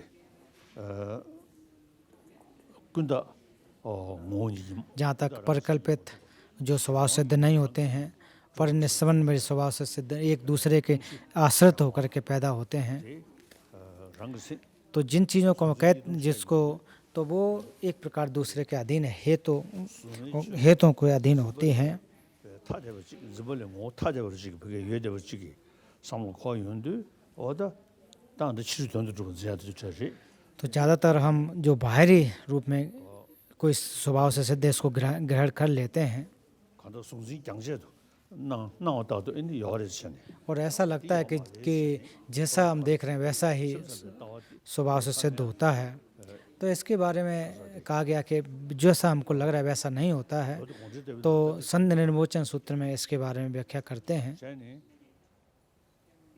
근다 모니 जहाँ तक परिकल्पित जो स्वभाव सिद्ध नहीं होते हैं पर निस्संबंध में स्वभाव से सिद्ध एक दूसरे के आश्रित होकर के पैदा होते हैं। 랑스 तो जिन चीज़ों को हम कहते जिसको तो वो एक प्रकार दूसरे के अधीन है, हेतुओं के अधीन होती हैं। 타제버지 ዝ벌레 모 타제버지 그게 예제버지 상무 거윤도 어다 땅도 치르던도 좀 지야도 저지 तो ज़्यादातर हम जो बाहरी रूप में कोई स्वभाव से सिद्ध इसको ग्रहण कर लेते हैं। 간도 송지 장제도 나 나왔다도 인디 요리잖아. और ऐसा लगता है कि जैसा हम देख रहे हैं वैसा ही स्वभाव से सिद्ध होता है। तो इसके बारे में कहा गया कि जैसा हमको लग रहा है वैसा नहीं होता है। तो संत निर्मोचन सूत्र में इसके बारे में व्याख्या करते हैं।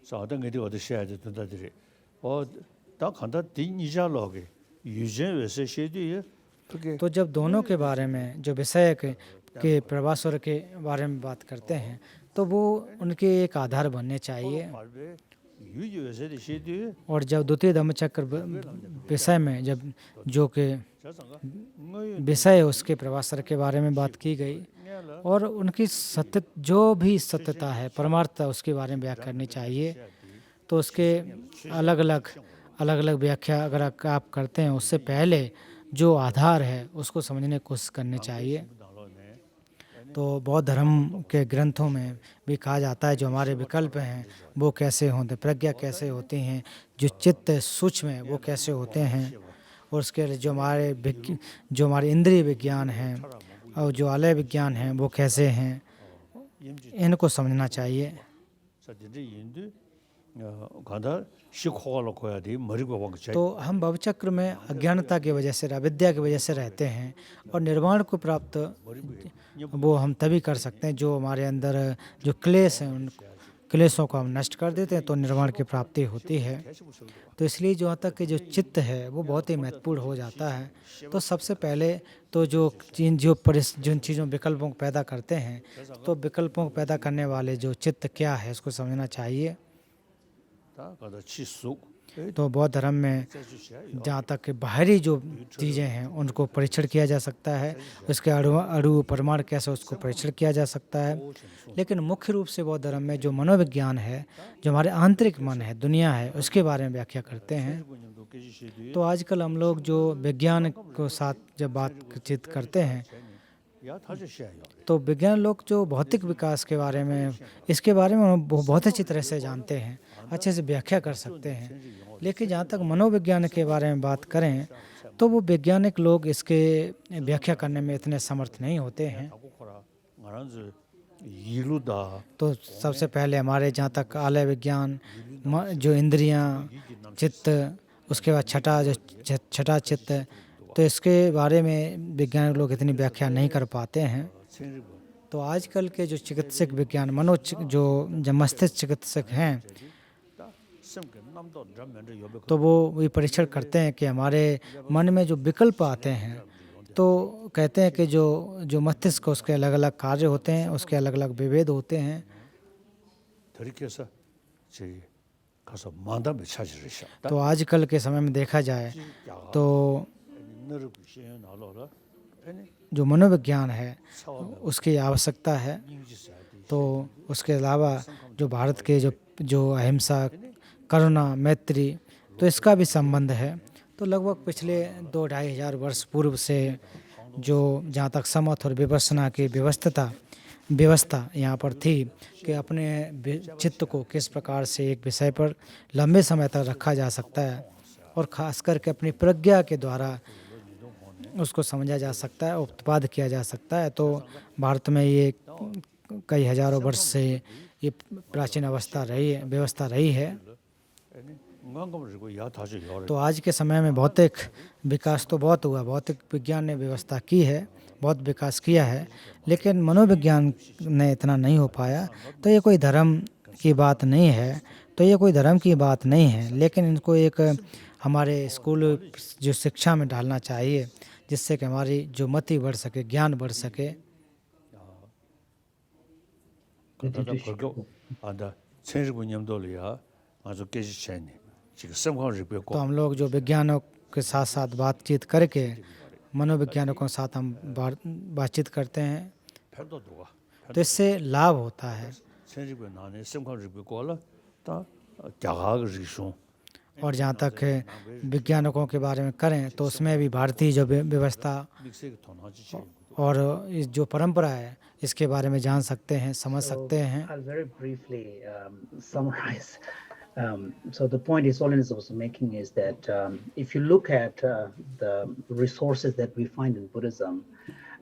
사던 게 어디 셔야 된다들이 다 간다 딩이자로게 유전 외세 쉐디에 그게 तो जब दोनों के बारे में जो विषय के प्रभास्वर के बारे में बात करते हैं तो वो उनके एक आधार बनने चाहिए। 말베 유지 외세의 쉐디 और जब द्वितीय धम्मचक्र विषय में जब जो कि 자상가 응어이 विषय है उसके प्रभास्वर के बारे में बात की गई और उनकी सत्य जो भी सत्यता है परमार्थता उसके बारे में व्याख्या करनी चाहिए। तो उसके अलग अलग व्याख्या अगर आप करते हैं उससे पहले जो आधार है उसको समझने की कोशिश करनी चाहिए। तो बौद्ध धर्म के ग्रंथों में भी कहा जाता है जो हमारे विकल्प हैं वो कैसे होते, प्रज्ञा कैसे होती हैं, जो चित्त सूक्ष्म है वो कैसे होते हैं, और उसके जो हमारे इंद्रिय विज्ञान हैं और जो आलय विज्ञान हैं वो कैसे हैं, इनको समझना चाहिए। 사진이 인도 간다 식호가로 거야 돼 머리가 왕자 तो हम भवचक्र में अज्ञानता की वजह से अविद्या की वजह से रहते हैं और निर्वाण को प्राप्त वो हम तभी कर सकते हैं जो हमारे अंदर जो क्लेश हैं उन क्लेशों को हम नष्ट कर देते हैं तो निर्वाण की प्राप्ति होती है। तो इसलिए जो तक कि जो चित्त है वो बहुत ही महत्वपूर्ण हो जाता है। तो सबसे पहले तो जिन चीज़ों विकल्पों को पैदा करते हैं तो विकल्पों को पैदा करने वाले जो चित्त क्या है उसको समझना चाहिए। 다 가다 치수 तो बौद्ध धर्म में जहाँ तक कि बाहरी जो चीज़ें हैं उनको परीक्षण किया जा सकता है, उसके अणु परमाणु कैसे उसको परीक्षण किया जा सकता है। लेकिन मुख्य रूप से बौद्ध धर्म में जो मनोविज्ञान है, जो हमारे आंतरिक मन है, दुनिया है, उसके बारे में व्याख्या करते हैं। तो आजकल हम लोग जो विज्ञान को साथ जब बातचीत करते हैं 야 타주셔요. तो विज्ञान लोग जो भौतिक विकास के बारे में इसके बारे में वो बहुत अच्छी तरह से जानते हैं, अच्छे से व्याख्या कर सकते हैं। लेकिन जहाँ तक मनोविज्ञान के बारे में बात करें तो वो वैज्ञानिक लोग इसके व्याख्या करने में इतने समर्थ नहीं होते हैं। 고코라 말한지 이루다 तो सबसे पहले हमारे जहाँ तक आलय विज्ञान जो इंद्रियाँ, चित्त, उसके बाद छठा चित्त, तो इसके बारे में वैज्ञानिक लोग इतनी व्याख्या नहीं कर पाते हैं। 생리고 तो आजकल के जो चिकित्सक विज्ञान जो मस्तिष्क चिकित्सक हैं समके 남도 रमेंद्र योबे तो वो भी परीक्षण करते हैं कि हमारे मन में जो विकल्प आते हैं तो कहते हैं कि जो मस्तिष्क उसके अलग अलग कार्य होते हैं, उसके अलग अलग विभेद होते हैं। 들이켜서 저기 가서 만담을 찾으셔. तो आजकल के समय में देखा जाए तो 너를 부시에 나로라. 아니 जो मनोविज्ञान है 사원 उसकी आवश्यकता है। 인지사디 तो उसके अलावा जो भारत के जो अहिंसा, करुणा, मैत्री, तो इसका भी संबंध है। तो लगभग पिछले 2-2.5 वर्ष पूर्व से जो जहाँ तक समर्थ और विपश्यना की व्यवस्था यहाँ पर थी कि अपने चित्त को किस प्रकार से एक विषय पर लंबे समय तक रखा जा सकता है और ख़ास करके अपनी प्रज्ञा के द्वारा उसको समझा जा सकता है, उत्पाद किया जा सकता है। तो भारत में ये कई हजारों वर्ष से ये प्राचीन व्यवस्था रही है। 아니 건강감을 주고 야 다시 요래. तो आज के समय में भौतिक विकास तो बहुत हुआ, भौतिक विज्ञान ने व्यवस्था की है, बहुत विकास किया है, लेकिन मनोविज्ञान ने इतना नहीं हो पाया। तो ये कोई धर्म की बात नहीं है, लेकिन इनको एक हमारे स्कूल जो शिक्षा में डालना चाहिए जिससे कि हमारी जो मति बढ़ सके, ज्ञान बढ़ सके। 그러다 벌고 안다 천일군념돌이야 아주 깨지체니 지금 생활을 तो 배우고 हम लोग जो विज्ञानों के साथ साथ बातचीत करके मनोविज्ञानों के साथ हम बातचीत करते हैं 별도 누가 तो इससे लाभ होता है। 천일군 안에 생활을 배우고 알아 다 자가를 지송 और जहाँ तक वैज्ञानिकों के बारे में करें तो उसमें भी भारतीय जो व्यवस्था 믹스가 더 나지 और इस जो परंपरा है इसके बारे में जान सकते हैं, समझ सकते हैं। I'll very briefly summarize. So the point His Holiness was making is that if you look at the resources that we find in Buddhism,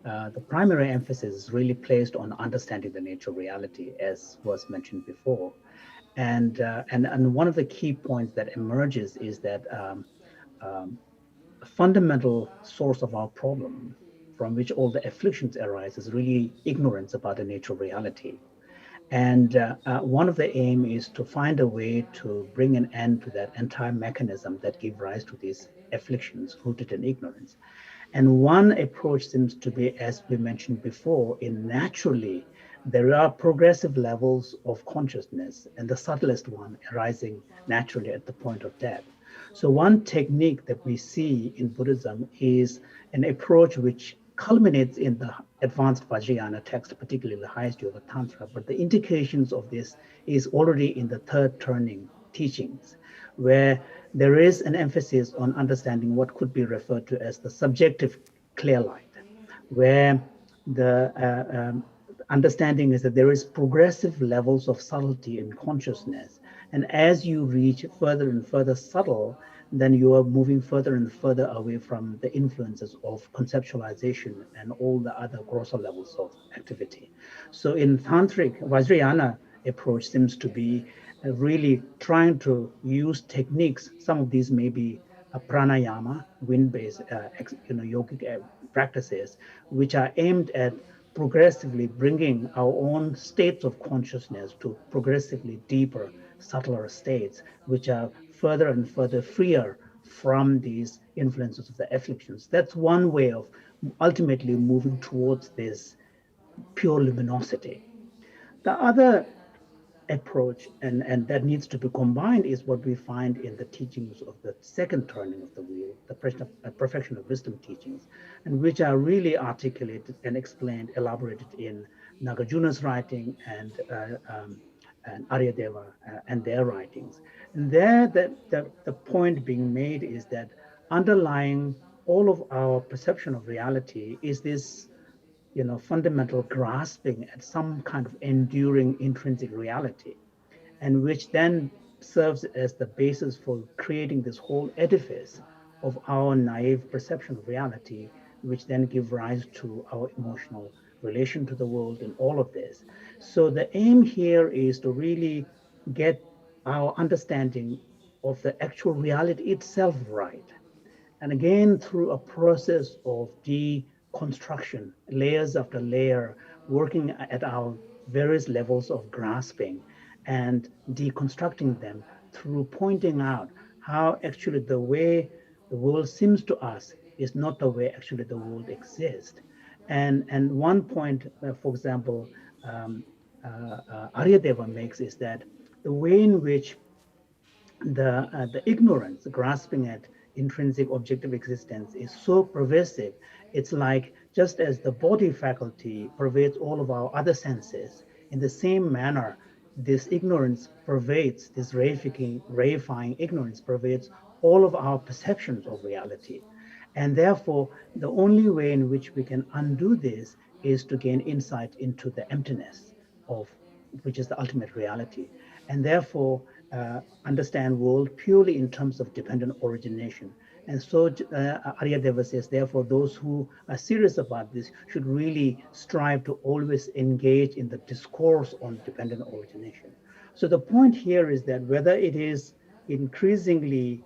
the primary emphasis is really placed on understanding the nature of reality, as was mentioned before. And one of the key points that emerges is that a fundamental source of our problem, from which all the afflictions arise, is really ignorance about the nature of reality. And one of the aim is to find a way to bring an end to that entire mechanism that give rise to these afflictions rooted in ignorance. And one approach seems to be, as we mentioned before, in naturally, there are progressive levels of consciousness, and the subtlest one arising naturally at the point of death. So one technique that we see in Buddhism is an approach which culminates in the advanced Vajrayana text, particularly the highest yoga tantra, but the indications of this is already in the third turning teachings, where there is an emphasis on understanding what could be referred to as the subjective clear light, where the understanding is that there is progressive levels of subtlety in consciousness. And as you reach further and further subtle, then you are moving further and further away from the influences of conceptualization and all the other grosser levels of activity. So in Tantric, Vajrayana approach seems to be really trying to use techniques. Some of these may be pranayama, wind-based yogic practices, which are aimed at progressively bringing our own states of consciousness to progressively deeper, subtler states, which are further and further freer from these influences of the afflictions. That's one way of ultimately moving towards this pure luminosity. The other approach, and that needs to be combined, is what we find in the teachings of the second turning of the wheel, the perfection of wisdom teachings, and which are really articulated and explained, elaborated in Nagarjuna's writing and Aryadeva and their writings. And there, the point being made is that underlying all of our perception of reality is this fundamental grasping at some kind of enduring intrinsic reality, and which then serves as the basis for creating this whole edifice of our naive perception of reality, which then give rise to our emotional relation to the world and all of this. So the aim here is to really get our understanding of the actual reality itself right. And again, through a process of deconstruction, layers after layer, working at our various levels of grasping and deconstructing them through pointing out how actually the way the world seems to us is not the way actually the world exists. And one point, for example, Aryadeva makes is that the way in which the ignorance, grasping at intrinsic objective existence, is so pervasive. It's like just as the body faculty pervades all of our other senses, in the same manner, this ignorance pervades, this reifying ignorance pervades all of our perceptions of reality. And therefore, the only way in which we can undo this is to gain insight into the emptiness of which is the ultimate reality. And therefore, understand world purely in terms of dependent origination. And so Aryadeva says, therefore, those who are serious about this should really strive to always engage in the discourse on dependent origination. So the point here is that whether it is increasingly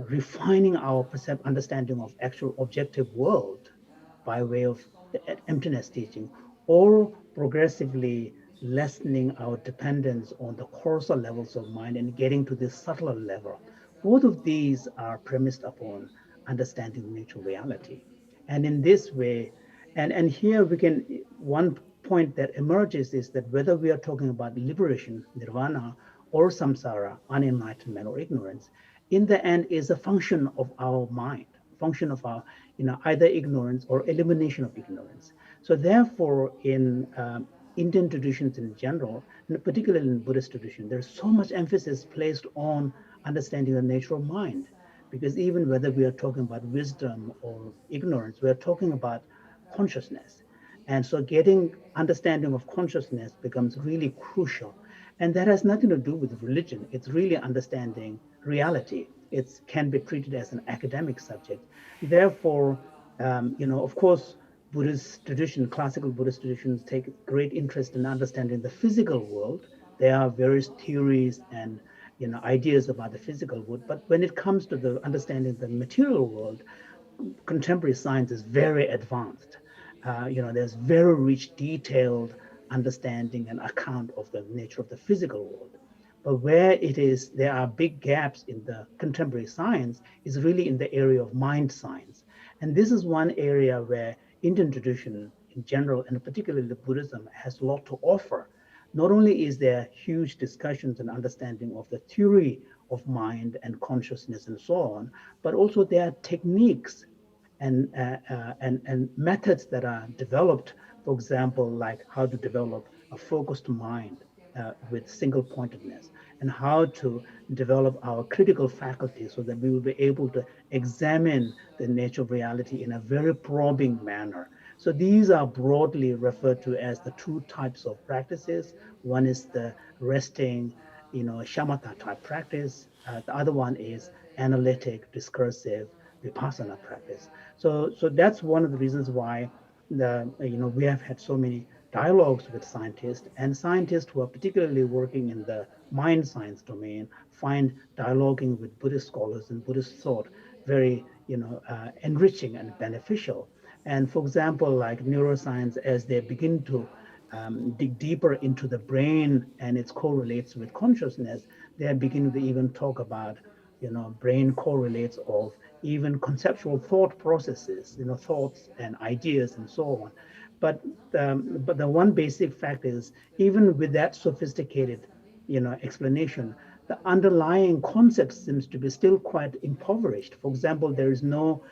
refining our understanding of actual objective world by way of the emptiness teaching, or progressively lessening our dependence on the coarser levels of mind and getting to this subtler level. Both of these are premised upon understanding the nature of reality. And in this way, and here we can, one point that emerges is that whether we are talking about liberation, nirvana, or samsara, unenlightenment or ignorance, in the end is a function of our mind, function of our either ignorance or elimination of ignorance. So therefore, in Indian traditions in general, and particularly in Buddhist tradition, there's so much emphasis placed on understanding the nature of mind, because even whether we are talking about wisdom or ignorance, we are talking about consciousness. And so getting understanding of consciousness becomes really crucial. And that has nothing to do with religion. It's really understanding reality. It can be treated as an academic subject. Therefore, of course, Buddhist tradition, classical Buddhist traditions take great interest in understanding the physical world. There are various theories and ideas about the physical world, but when it comes to the understanding the material world, contemporary science is very advanced. There's very rich, detailed understanding and account of the nature of the physical world. But where there are big gaps in the contemporary science is really in the area of mind science. And this is one area where Indian tradition in general, and particularly Buddhism, has a lot to offer. Not only is there huge discussions and understanding of the theory of mind and consciousness and so on, but also there are techniques and methods that are developed, for example, like how to develop a focused mind with single pointedness, and how to develop our critical faculties so that we will be able to examine the nature of reality in a very probing manner. So these are broadly referred to as the two types of practices. One is the resting, shamatha type practice. The other one is analytic, discursive, vipassana practice. So that's one of the reasons why we have had so many dialogues with scientists, and scientists who are particularly working in the mind science domain find dialoguing with Buddhist scholars and Buddhist thought very enriching and beneficial. And for example, like neuroscience, as they begin to dig deeper into the brain and its correlates with consciousness, they are beginning to even talk about brain correlates of even conceptual thought processes, thoughts and ideas and so on. But the one basic fact is, even with that sophisticated explanation, the underlying concept seems to be still quite impoverished. For example, there is no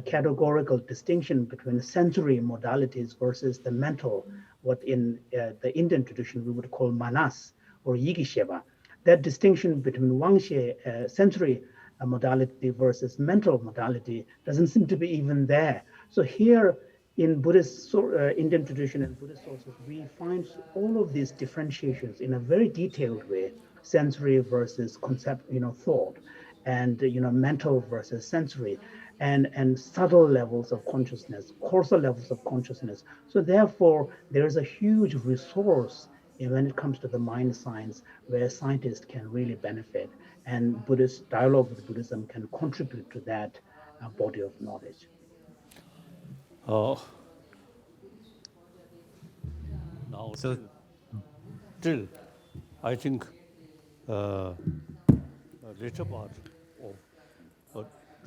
categorical distinction between sensory modalities versus the mental, what in the Indian tradition we would call manas or yigisheva. That distinction between wangshe, sensory modality versus mental modality, doesn't seem to be even there. So here in Buddhist Indian tradition and Buddhist sources, we find all of these differentiations in a very detailed way: sensory versus concept, thought, and mental versus sensory, and subtle levels of consciousness, coarser levels of consciousness. So therefore, there is a huge resource when it comes to the mind science where scientists can really benefit, and Buddhist dialogue with Buddhism can contribute to that body of knowledge. Now, So- still, I think later part of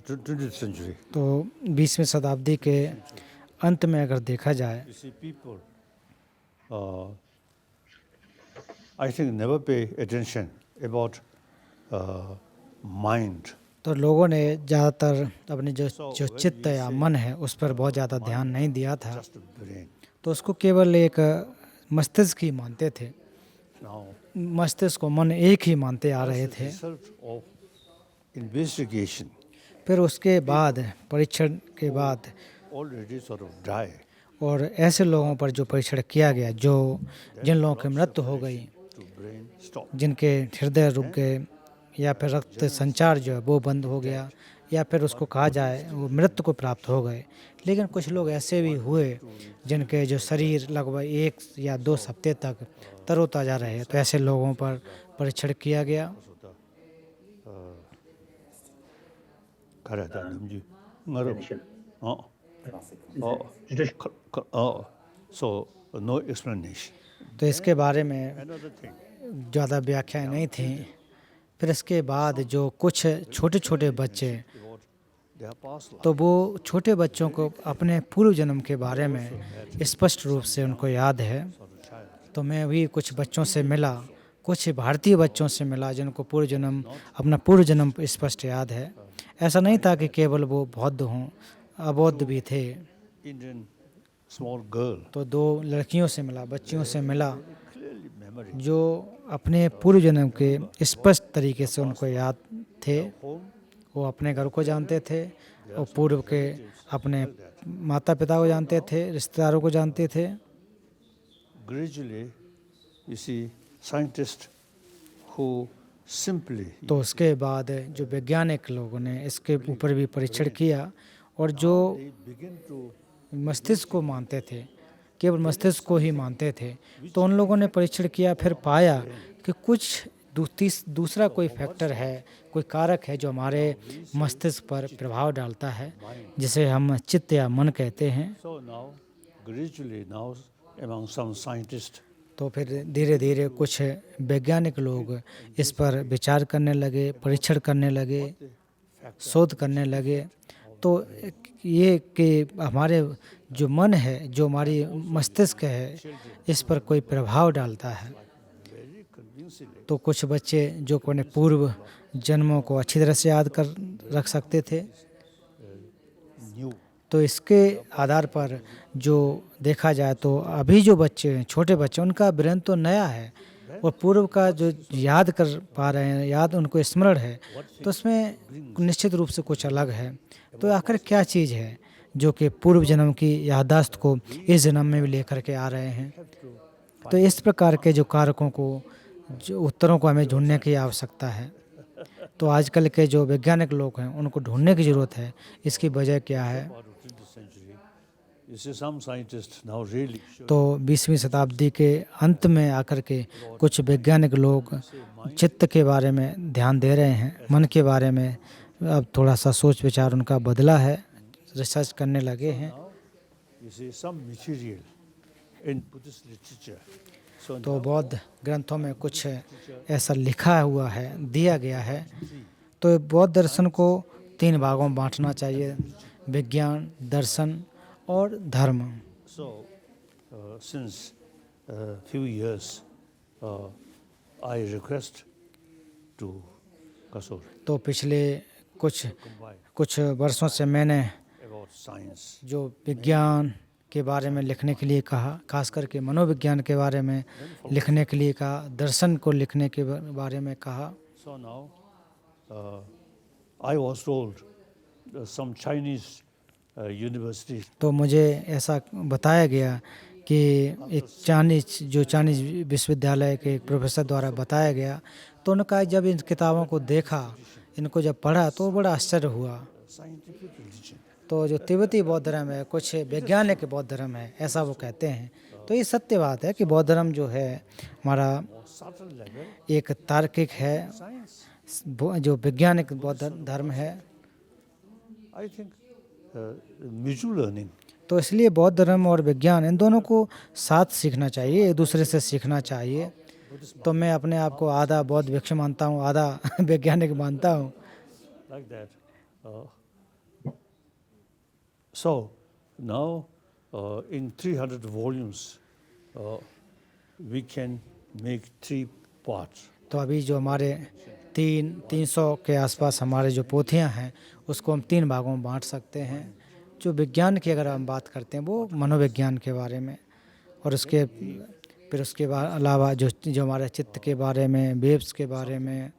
20th century, तो 20वीं शताब्दी के अंत में अगर देखा जाए you see people, I think never pay attention about mind. तो लोगों ने ज़्यादातर अपने जो चित्त या मन है उस पर बहुत ज़्यादा ध्यान नहीं दिया था, Just the brain. तो उसको केवल एक मस्तिष्क ही मानते थे, Now, मस्तिष्क को मन एक ही मानते आ रहे as a थे। result of investigation, फिर उसके बाद परीक्षण के बाद already sort of die. और ऐसे लोगों पर जो परीक्षण किया गया, जिन लोगों की मृत्यु हो गई, To brain stop. जिनके हृदय रुक गए, या फिर रक्त संचार जो है वो बंद हो गया, या फिर उसको कहा जाए वो मृत्यु को प्राप्त हो गए। लेकिन कुछ लोग ऐसे भी हुए जिनके जो शरीर लगभग 1 या 2 हफ्ते तक तरोताज़ा रहे, तो ऐसे लोगों पर परीक्षण किया गया। 가라다 남주 ngaro Definition. oh so no explanation. तो इसके बारे में Another thing, ज़्यादा व्याख्याएं नहीं थी। फिर इसके बाद जो कुछ छोटे छोटे बच्चे, about their past life. तो वो छोटे बच्चों को अपने पूर्व जन्म के बारे में स्पष्ट रूप से उनको याद है। For the child, तो मैं भी कुछ बच्चों से मिला, कुछ भारतीय बच्चों से मिला जिनको अपना पूर्व जन्म स्पष्ट याद है। ऐसा नहीं था कि केवल वो बौद्ध हों, अबौद्ध भी थे। Indian small girl, तो 2 लड़कियों से मिला, बच्चियों से मिला, clearly memory. जो अपने पूर्व जन्म के स्पष्ट तरीके से उनको याद थे। Home, वो अपने घर को जानते थे और पूर्व के अपने माता पिता को जानते थे, रिश्तेदारों को जानते थे। gradually, you see, scientists who simply तो उसके बाद जो वैज्ञानिक लोगों ने इसके ऊपर भी परीक्षण किया, और जो they begin to मस्तिष्क को मानते थे, केवल मस्तिष्क को ही मानते थे। तो उन लोगों ने परीक्षण किया, फिर पाया कि कुछ दूसरा कोई फैक्टर है, कोई कारक है जो हमारे मस्तिष्क पर प्रभाव डालता है, जिसे हम चित्त या मन कहते हैं। So now, gradually now, among some scientists, तो फिर धीरे धीरे कुछ वैज्ञानिक लोग इस पर विचार करने लगे, परीक्षण करने लगे, शोध करने लगे। तो ये कि हमारे जो मन है, जो हमारी मस्तिष्क है, इस पर कोई प्रभाव डालता है। very convincingly, तो कुछ बच्चे जो अपने पूर्व जन्मों को अच्छी तरह से याद कर रख सकते थे। knew तो इसके आधार पर जो देखा जाए तो अभी जो बच्चे हैं, छोटे बच्चे, उनका ब्रेन तो नया है और पूर्व का जो याद कर पा रहे हैं, याद उनको स्मरण है, तो उसमें निश्चित रूप से कुछ अलग है। तो आखिर क्या चीज़ है जो कि पूर्व जन्म की याददाश्त को इस जन्म में भी लेकर के आ रहे हैं? तो इस प्रकार के जो कारकों को, जो उत्तरों को हमें ढूंढने की आवश्यकता है। तो आजकल के जो वैज्ञानिक लोग हैं, उनको ढूंढने की ज़रूरत है। इसकी वजह क्या है? part of 20th century. You see, some scientists now really show तो 20वीं शताब्दी के अंत में आकर के कुछ वैज्ञानिक लोग चित्त के बारे में ध्यान दे रहे हैं, मन के बारे में अब थोड़ा सा सोच विचार उनका बदला है, रिसर्च करने लगे हैं। you see some material in Buddhist literature. So तो बौद्ध ग्रंथों में कुछ ऐसा लिखा हुआ है, दिया गया है। तो बौद्ध दर्शन को 3 भागों में बांटना चाहिए: विज्ञान, दर्शन और धर्म। so since few years, I request to Kasur तो पिछले combine कुछ वर्षों से मैंने about science, जो विज्ञान के बारे में लिखने के लिए कहा, खास करके मनोविज्ञान के बारे में लिखने के लिए कहा, दर्शन को लिखने के बारे में कहा। so now I was told some Chinese university तो मुझे ऐसा बताया गया कि एक चाइनीज विश्वविद्यालय के एक प्रोफेसर द्वारा बताया गया। तो उन्होंने कहा जब इन किताबों को देखा, इनको जब पढ़ा, तो बड़ा आश्चर्य हुआ। scientific religion. तो जो तिब्बती बौद्ध धर्म है, कुछ वैज्ञानिक बौद्ध धर्म है, ऐसा वो कहते हैं। तो ये सत्य बात है कि बौद्ध धर्म जो है हमारा More subtle level, एक तार्किक है, science. जो वैज्ञानिक बौद्ध धर्म है। I think mutual learning. तो इसलिए बौद्ध धर्म और विज्ञान, इन दोनों को साथ सीखना चाहिए, एक दूसरे से सीखना चाहिए। तो मैं अपने आप को आधा बौद्ध भिक्षु मानता हूँ, आधा वैज्ञानिक मानता हूँ। Like that. So now in 300 volumes, we can make 3 parts. तो अभी जो हमारे 300 के आसपास हमारे जो पोथियाँ हैं, उसको हम 3 भागों में बांट सकते हैं। जो विज्ञान की अगर हम बात करते हैं, वो मनोविज्ञान के बारे में, और फिर उसके अलावा जो हमारे चित्त के बारे में, वेव्स के बारे में,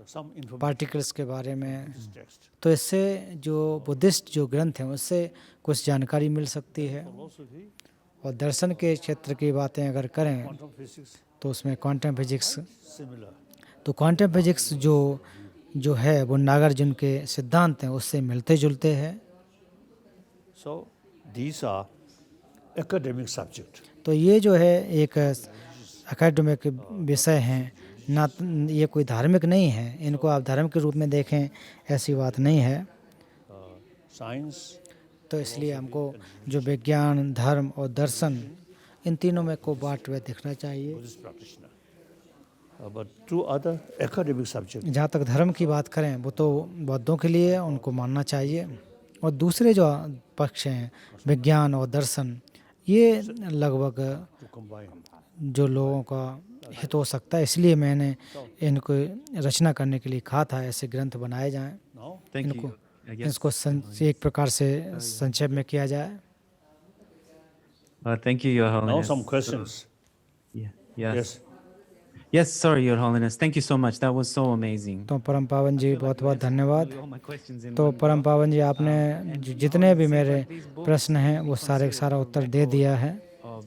Some information पार्टिकल्स के बारे में। text. तो इससे जो बुद्धिस्ट जो ग्रंथ हैं, उससे कुछ जानकारी मिल सकती है। Also the और दर्शन के क्षेत्र की बातें अगर करें, quantum physics, तो उसमें क्वांटम फिजिक्स, similar. तो क्वांटम फिजिक्स जो है वो नागार्जुन के सिद्धांत हैं, उससे मिलते जुलते हैं। So these are academic subject. तो ये जो है एक एकेडमिक विषय हैं, ना ये कोई धार्मिक नहीं है। इनको आप धर्म के रूप में देखें, ऐसी बात नहीं है। Science, तो इसलिए हमको जो विज्ञान, धर्म और दर्शन, इन तीनों में को बांट हुए दिखना चाहिए। Buddhist practitioner. But 2 other academic subjects. जहाँ तक धर्म की बात करें, वो तो बौद्धों के लिए, उनको मानना चाहिए। और दूसरे जो पक्ष हैं, विज्ञान और दर्शन, ये लगभग To combine. जो लोगों का हित हो सकता है। इसलिए मैंने इनको रचना करने के लिए कहा था, ऐसे ग्रंथ बनाए जाएं। Now, Thank इनको you. I guess, इसको एक प्रकार से संक्षेप में किया जाए। thank you, Your now Holiness. some questions. Yeah. Yes. Yes. Yes, sorry, Your Holiness. Thank you so much. That was so amazing. तो परम पावन जी, बहुत बहुत धन्यवाद। All my questions in तो one परम पावन जी, आपने जितने भी मेरे प्रश्न हैं, वो सारे का सारा उत्तर दे दिया है। of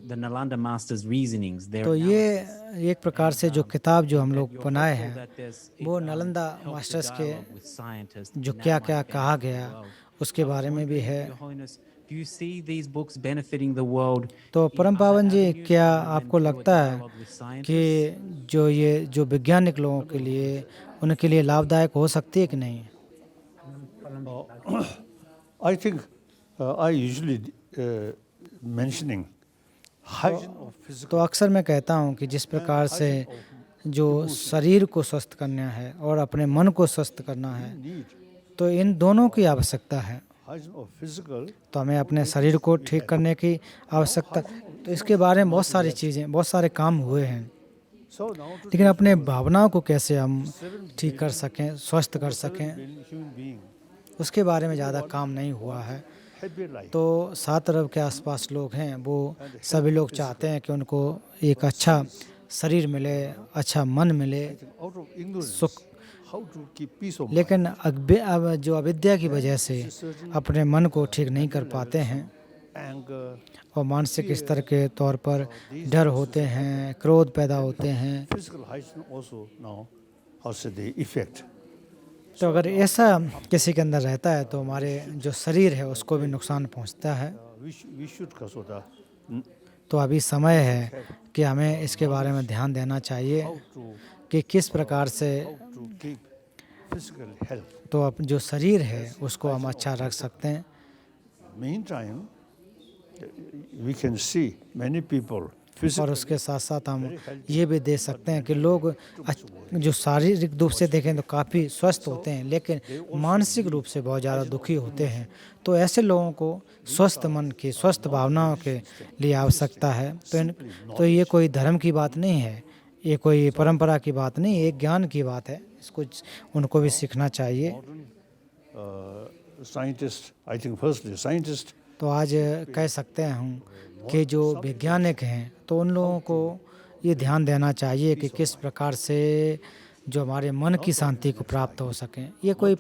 the Nalanda master's reasonings. They're तो now ये एक प्रकार से जो किताब जो हम लोग बनाए हैं, that there's वो नालंदा मास्टर्स के dialogue with scientists जो now क्या and क्या then कहा as गया, well. उसके बारे में भी है। Your Holiness, Do you see these books benefiting the world? तो in परम other पावन जी, avenues क्या other than आपको through a लगता है dialogue with scientists? कि जो वैज्ञानिक लोगों के लिए उनके लिए लाभदायक हो सकती है कि नहीं? I think I usually mentioning hygiene of physical. तो अक्सर मैं कहता हूँ कि जिस प्रकार से जो शरीर को स्वस्थ करना है और अपने मन को स्वस्थ करना है, Need तो इन दोनों की आवश्यकता है। hygiene of physical. तो हमें अपने शरीर को ठीक करने की आवश्यकता, तो इसके बारे में बहुत सारी चीज़ें, बहुत सारे काम हुए हैं, So now to लेकिन अपने भावनाओं को कैसे हम ठीक कर सकें, स्वस्थ कर सकें, human being उसके बारे में ज़्यादा काम नहीं हुआ है। happy life. तो 7 अरब के आसपास लोग हैं, वो सभी लोग चाहते हैं कि उनको एक अच्छा शरीर मिले, अच्छा मन मिले, Out of ignorance, सुख। how to keep peace of mind. लेकिन अब जो अविद्या की वजह से अपने मन को ठीक नहीं कर पाते हैं Anger, और मानसिक स्तर के तौर पर डर होते हैं, क्रोध पैदा होते हैं। physical hygiene also now, how say the effect. तो अगर ऐसा किसी के अंदर रहता है तो हमारे जो शरीर है उसको भी नुकसान पहुंचता है। We should consider तो अभी समय है कि हमें इसके बारे में ध्यान देना चाहिए how to कि किस प्रकार से keep physical health. तो जो शरीर है उसको हम अच्छा रख सकते हैं। Meantime, we can see many people और physically उसके साथ साथ हम ये भी देख सकते हैं कि लोग जो शारीरिक रूप से देखें तो काफ़ी स्वस्थ होते हैं, लेकिन मानसिक रूप से बहुत ज़्यादा दुखी होते हैं। तो ऐसे लोगों को स्वस्थ मन की, स्वस्थ भावनाओं के लिए आवश्यकता है। तो ये कोई धर्म की बात नहीं है, ये कोई परंपरा की बात नहीं, एक ज्ञान की बात है। इसको उनको भी सीखना चाहिए। scientists, I think firstly scientists, तो आज कह सकते हैं हम कि जो वैज्ञानिक हैं तो उन लोगों को ये ध्यान देना चाहिए कि किस प्रकार से जो हमारे मन की शांति को प्राप्त हो सके। ये कोई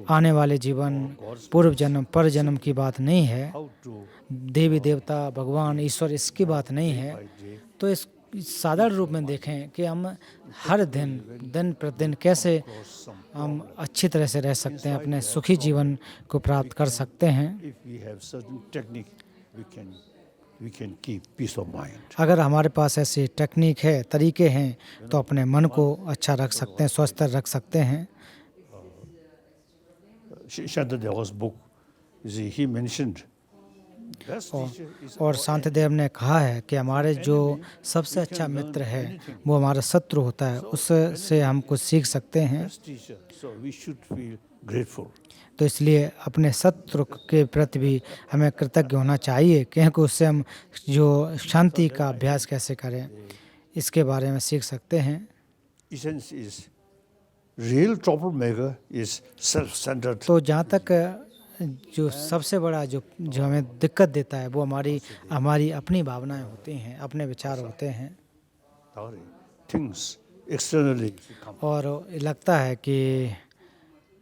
आने वाले जीवन, पूर्व जन्म, पर जन्म की बात नहीं है, how to देवी देवता, भगवान, ईश्वर, इसकी बात नहीं है। तो इस साधारण रूप में देखें कि हम हर दिन प्रतिदिन कैसे हम अच्छी तरह से रह सकते हैं, अपने सुखी जीवन को प्राप्त कर सकते हैं। if we have certain technique, we can keep peace of mind. अगर हमारे पास ऐसी टेक्निक है, तरीके हैं, तो अपने मन को अच्छा रख सकते हैं, स्वस्थ रख सकते हैं। Shantadeva's book, you see, he mentioned best teacher is और शांतिदेव ने कहा है कि हमारे जो सबसे अच्छा मित्र है वो हमारा शत्रु होता है, उससे हम कुछ सीख सकते हैं। best teacher. So we should feel grateful. तो इसलिए अपने शत्रु के प्रति भी हमें कृतज्ञ होना चाहिए, क्योंकि उससे हम जो शांति का अभ्यास कैसे करें इसके बारे में सीख सकते हैं। Essence is real troublemaker is self-centered. तो जहाँ तक जो सबसे बड़ा जो हमें दिक्कत देता है वो हमारी अपनी भावनाएं होती हैं, अपने विचार होते हैं। Things externally come. और लगता है कि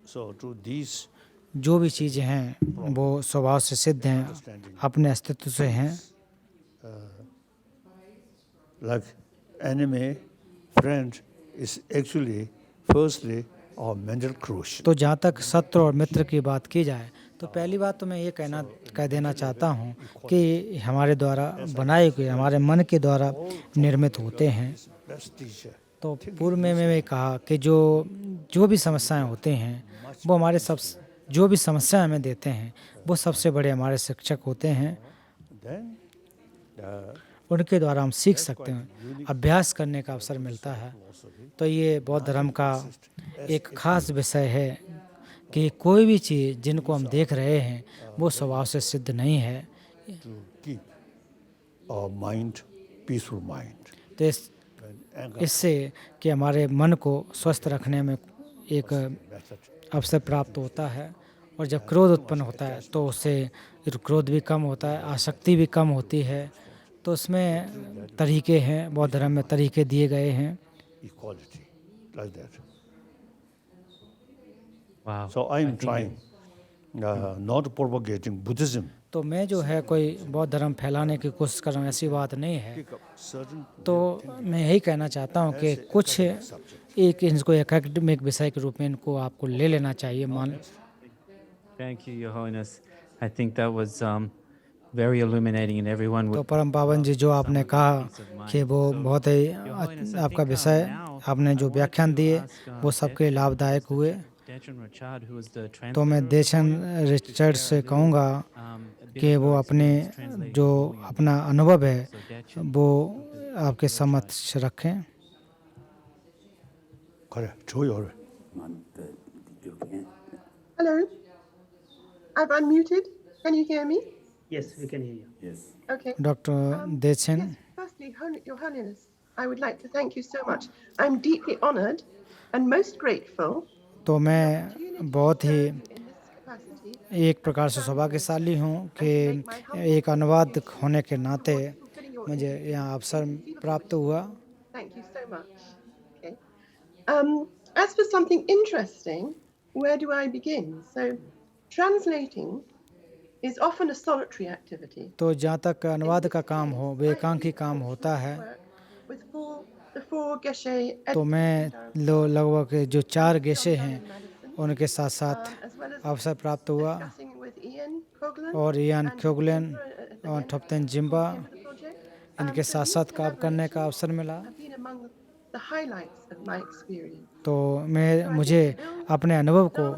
So to these जो भी चीज़ें हैं वो स्वभाव से सिद्ध हैं, अपने अस्तित्व से हैं। like enemy, friend is actually firstly our mental corrosion. तो जहाँ तक शत्रु और मित्र की बात की जाए तो पहली बात तो मैं ये कह देना चाहता हूँ कि हमारे द्वारा बनाए हुए, हमारे मन के द्वारा निर्मित होते हैं। Best teacher. तो पूर्व में मैंने कहा कि जो भी समस्याएं होती हैं वो हमारे जो भी समस्या हमें देते हैं वो सबसे बड़े हमारे शिक्षक होते हैं। Then उनके द्वारा हम सीख सकते हैं, अभ्यास करने का अवसर मिलता है। तो ये बौद्ध धर्म का एक खास विषय है कि कोई भी चीज़ जिनको हम देख रहे हैं वो स्वभाव से सिद्ध नहीं है। to keep our mind, peaceful mind. तो इससे कि हमारे मन को स्वस्थ रखने में एक अवसर प्राप्त होता है। और जब क्रोध उत्पन्न होता है तो उससे क्रोध भी कम होता है, आसक्ति भी कम होती है। तो उसमें तरीके हैं, बौद्ध धर्म में तरीके दिए गए हैं। Equality, like that. Wow. So I am trying not propagating Buddhism. तो मैं जो है कोई बौद्ध धर्म फैलाने की कोशिश कर रहा हूँ, ऐसी बात नहीं है। Pick up certain तो मैं यही कहना चाहता हूँ कि कुछ इनको एकेडमिक विषय के रूप में इनको आपको ले लेना चाहिए। मान Thank you, Your Holiness. I think that was very illuminating, and everyone तो would. परम पावन जी, जो आपने कहा कि वो बहुत ही आपका विषय, आपने जो व्याख्यान दिए वो सबके लाभदायक हुए। तो मैं देशन रिचर्ड से कहूँगा कि वो अपने जो अपना अनुभव है वो आपके समक्ष रखें। 그래, 줘요. Hello. I've unmuted. Can you hear me? Yes, we can hear you. Okay. Doctor देशन, Yes, firstly, Your Holiness, I would like to thank you so much. I'm deeply honored and most grateful तो मैं बहुत ही in this capacity. एक प्रकार से सौभाग्यशाली हूँ कि एक अनुवादक होने के नाते मुझे यहाँ अवसर प्राप्त हुआ। Thank you so much. Okay. As for something interesting, where do I begin? So, translating is often a solitary activity. तो जहाँ तक अनुवाद का काम हो, वो एकांकी काम होता है। Work with the four geshe तो मैं लगभग जो 4 गेशे हैं उनके साथ साथ as well as अवसर प्राप्त हुआ, discussing with Ian Coghlan और इयान and क्योगलेन Christopher और at the थप्तन जिम्बा, end of the project. इनके So साथ these साथ काम करने का collaborations अवसर मिला। have been among the highlights of my experience. तो मुझे अपने अनुभव को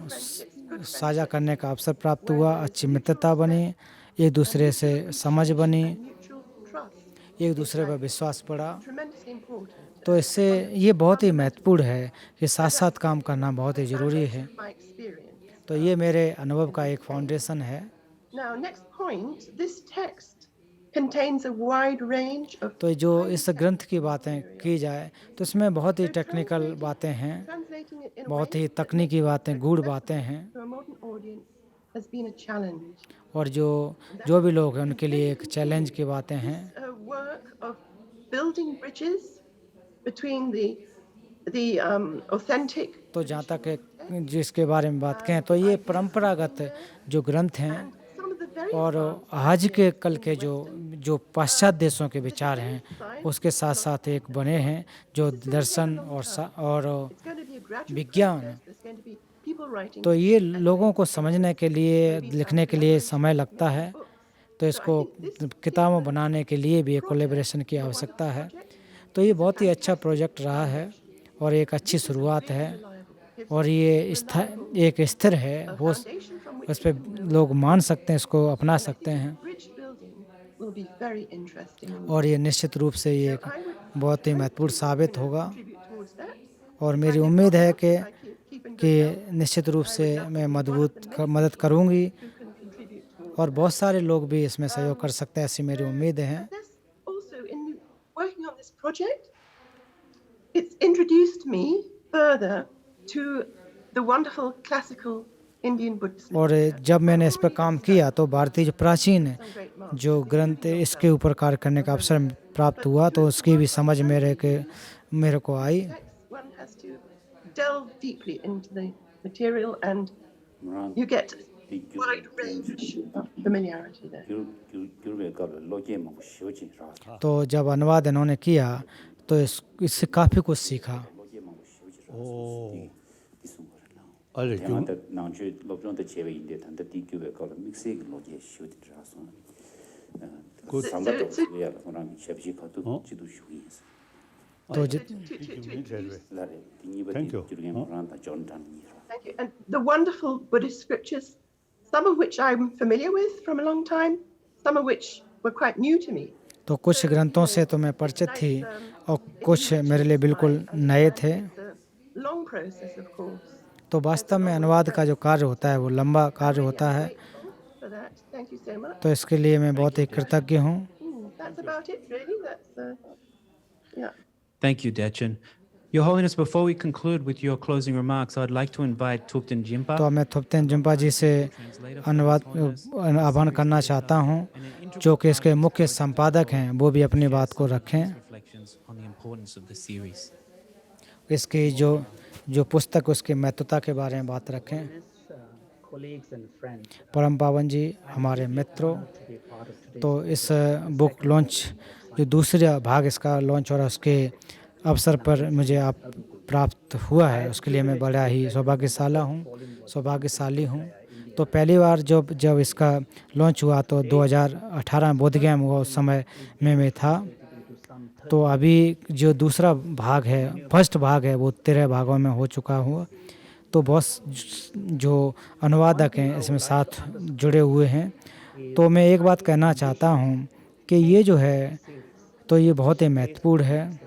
साझा करने का अवसर प्राप्त हुआ। अच्छी मित्रता बनी, एक दूसरे से समझ बनी, Mutual trust, एक दूसरे पर विश्वास बढ़ा। tremendously important. तो इससे ये बहुत ही महत्वपूर्ण है कि साथ साथ काम करना बहुत ही ज़रूरी है। My experience. तो ये मेरे अनुभव का एक फाउंडेशन है। Now, next point, this text contains a wide range of तो जो इस ग्रंथ की बातें की जाए तो इसमें बहुत ही टेक्निकल बातें हैं, translating it in a बहुत way ही तकनीकी बातें, गूढ़ बातें हैं, to a modern audience has been a challenge. और जो भी लोग हैं उनके लिए एक चैलेंज की बातें हैं। A work of building bridges between the authentic तो जहाँ तक जिसके बारे में बात कहें तो ये परंपरागत जो ग्रंथ हैं some of the very और आज के कल के जो पाश्चात्य देशों के विचार हैं उसके साथ साथ एक बने हैं जो दर्शन और it's going to be a gradual विज्ञान। process. There's going to be people writing तो ये लोगों को समझने के लिए, लिखने के लिए समय लगता है। तो इसको किताबों बनाने के लिए भी एक कोलैबोरेशन की आवश्यकता है। तो ये बहुत ही अच्छा प्रोजेक्ट रहा है और एक अच्छी शुरुआत है, और ये एक स्थिर है, वो foundation from which उस पर लोग मान सकते हैं, इसको अपना सकते हैं, bridge building will be very interesting and और ये निश्चित रूप से ये एक बहुत ही महत्वपूर्ण साबित होगा। contribute towards that. और मेरी उम्मीद है कि I keep in good निश्चित रूप से मैं मदद करूंगी, who can contribute towards. और बहुत सारे लोग भी इसमें सहयोग कर सकते हैं, ऐसी मेरी उम्मीद है। This also in working on this project, it's introduced me further to the wonderful classical Indian Buddhism. और जब मैंने इस पर काम किया तो भारतीय जो प्राचीन Some great masters. जो ग्रंथ इसके ऊपर कार्य करने का अवसर प्राप्त हुआ, तो उसकी भी समझ मेरे को आई। Next, one has to delve deeply into the material, and you get a wide range of familiarity there. तो जब अनुवाद इन्होंने किया तो इससे काफ़ी कुछ सीखा। 오. 알레 좀 तो Thank you. Thank you. And the wonderful Buddhist scriptures, some of which I'm familiar with from a long time, some of which were quite new to me. तो कुछ ग्रंथों से तो मैं परिचित थी और कुछ मेरे लिए बिल्कुल नए थे। It's a long process, of course. तो वास्तव में अनुवाद का जो कार्य होता है वो लंबा कार्य होता है। Grateful for that. Thank you so much. तो इसके लिए मैं बहुत ही कृतज्ञ हूँ। That's about it, really. That's yeah. Thank you, Dechen. Your Holiness, before we conclude with your closing remarks, I'd like to invite Thupten Jimpa, तो मैं थुप्तेन Zampa जी से अनुवाद आह्वान करना चाहता हूँ, जो कि इसके मुख्य संपादक हैं, वो भी अपनी बात को रखें। reflections on the importance of the series. इसकी जो पुस्तक उसकी महत्वता के बारे में बात रखें। Colleagues and friends परम पावन जी, हमारे मित्रों, to be part of today's तो इस बुक लॉन्च जो दूसरा भाग इसका लॉन्च हो रहा है उसके अवसर पर मुझे आप प्राप्त हुआ है, उसके लिए मैं बड़ा ही सौभाग्यशाली हूँ। तो पहली बार जब जब इसका लॉन्च हुआ तो 2018 में बोधगया में हुआ, उस समय में मैं था। तो अभी जो दूसरा भाग है, फर्स्ट भाग है, वो 13 भागों में हो चुका हुआ। तो बहुत जो अनुवादक हैं इसमें साथ जुड़े हुए हैं। तो मैं एक बात कहना चाहता हूँ कि ये जो है तो ये बहुत ही महत्वपूर्ण है।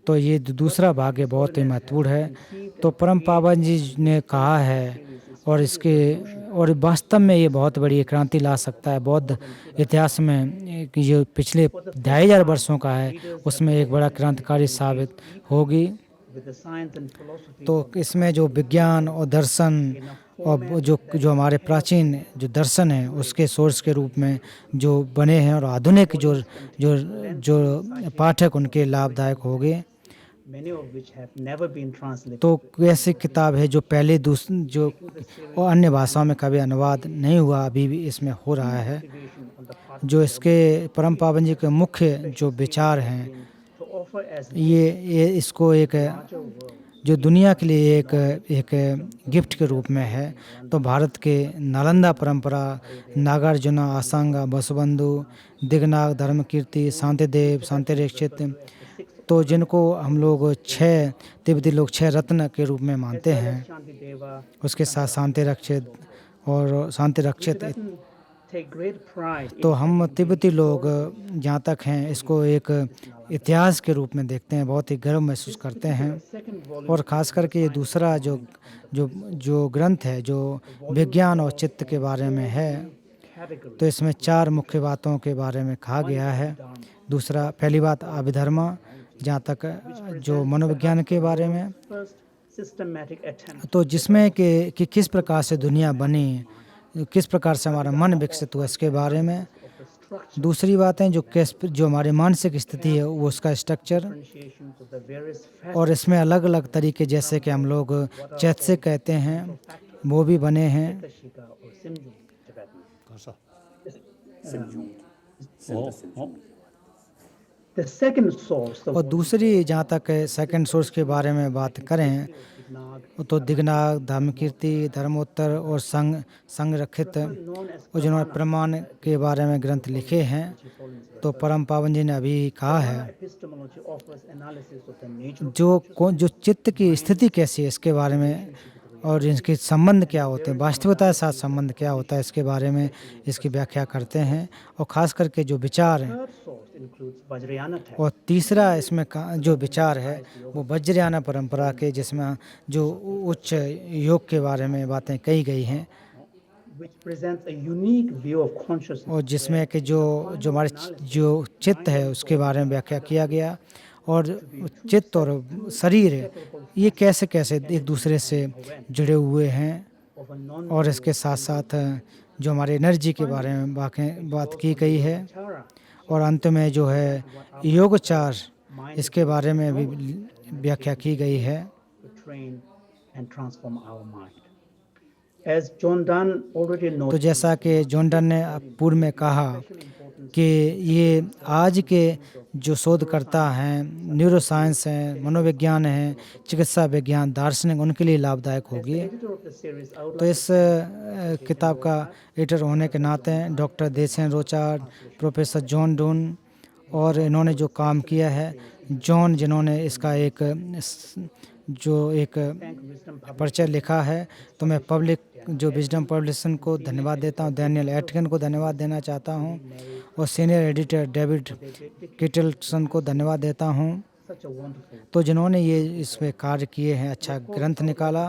तो ये दूसरा भाग है बहुत ही महत्वपूर्ण है। तो परम पावन जी ने कहा है और वास्तव में ये बहुत बड़ी क्रांति ला सकता है बौद्ध इतिहास में। ये पिछले 2500 वर्षों का है, उसमें एक बड़ा क्रांतिकारी साबित होगी। तो इसमें जो विज्ञान और दर्शन और जो हमारे प्राचीन जो दर्शन हैं उसके सोर्स के रूप में जो बने हैं और आधुनिक जो जो जो पाठक उनके लाभदायक होंगे। तो ऐसी किताब है जो पहले जो और अन्य भाषाओं में कभी अनुवाद नहीं हुआ, अभी भी इसमें हो रहा है। जो इसके परम पावन जी के मुख्य जो विचार हैं, ये इसको एक जो दुनिया के लिए एक गिफ्ट के रूप में है। तो भारत के नालंदा परंपरा, नागार्जुना, आसांगा, बसुबंधु, दिगनाग, धर्मकीर्ति, शांतिदेव, शांतिरक्षित, तो जिनको हम लोग 6 तिब्बती लोग 6 रत्न के रूप में मानते हैं, उसके साथ शांतिरक्षित और शांतिरक्षित। तो हम तिब्बती लोग जहाँ तक हैं इसको एक इतिहास के रूप में देखते हैं, बहुत ही गर्व महसूस करते हैं। और ख़ास करके ये दूसरा जो ग्रंथ है जो विज्ञान और चित्त के बारे में है, तो इसमें 4 मुख्य बातों के बारे में कहा गया है। दूसरा, पहली बात अभिधर्मा, जहाँ तक जो मनोविज्ञान के बारे में, तो जिसमें कि किस प्रकार से दुनिया बनी, किस प्रकार से हमारा मन विकसित हुआ, इसके बारे में। दूसरी बातें जो हमारी मानसिक स्थिति है वो उसका स्ट्रक्चर, और इसमें अलग अलग तरीके जैसे कि हम लोग चैतसिक कहते हैं वो भी बने हैं। और दूसरी जहाँ तक सेकंड सोर्स के बारे में बात करें तो दिगनाग, धर्मकीर्ति, धर्मोत्तर और संरक्षित, और जिन्होंने प्रमाण के बारे में ग्रंथ लिखे हैं। तो परम पावन जी ने अभी कहा है जो चित्त की स्थिति कैसी है इसके बारे में, और इनके संबंध क्या होते हैं, वास्तविकता के साथ संबंध क्या होता है, इसके बारे में इसकी व्याख्या करते हैं। और ख़ास करके जो विचार हैं, और तीसरा इसमें जो विचार है वो वज्रयाना परंपरा के, जिसमें जो उच्च योग के बारे में बातें कही गई हैं, और जिसमें कि जो हमारे जो चित्त है उसके बारे में व्याख्या किया गया। और चित्त और शरीर ये कैसे कैसे एक दूसरे से जुड़े हुए हैं, और इसके साथ साथ जो हमारे एनर्जी के बारे में बात की गई है। और अंत में जो है योगचार, इसके बारे में भी व्याख्या की गई है। तो जैसा कि जॉन डन ने पूर्व में कहा कि ये आज के जो शोधकर्ता हैं, न्यूरोसाइंस हैं, मनोविज्ञान हैं, चिकित्सा विज्ञान, दार्शनिक, उनके लिए लाभदायक होगी। तो इस किताब का एडिटर होने के नाते डॉक्टर देसेन रोचार्ड, प्रोफेसर जॉन डून, और इन्होंने जो काम किया है, जॉन जिन्होंने इसका एक परिचय लिखा है। तो मैं पब्लिक जो विजडम पब्लिकेशन को धन्यवाद देता हूँ, डैनियल एटकिन को धन्यवाद देना चाहता हूँ, और सीनियर एडिटर डेविड किटलसन को धन्यवाद देता हूँ। तो जिन्होंने ये इसमें कार्य किए हैं, अच्छा ग्रंथ निकाला।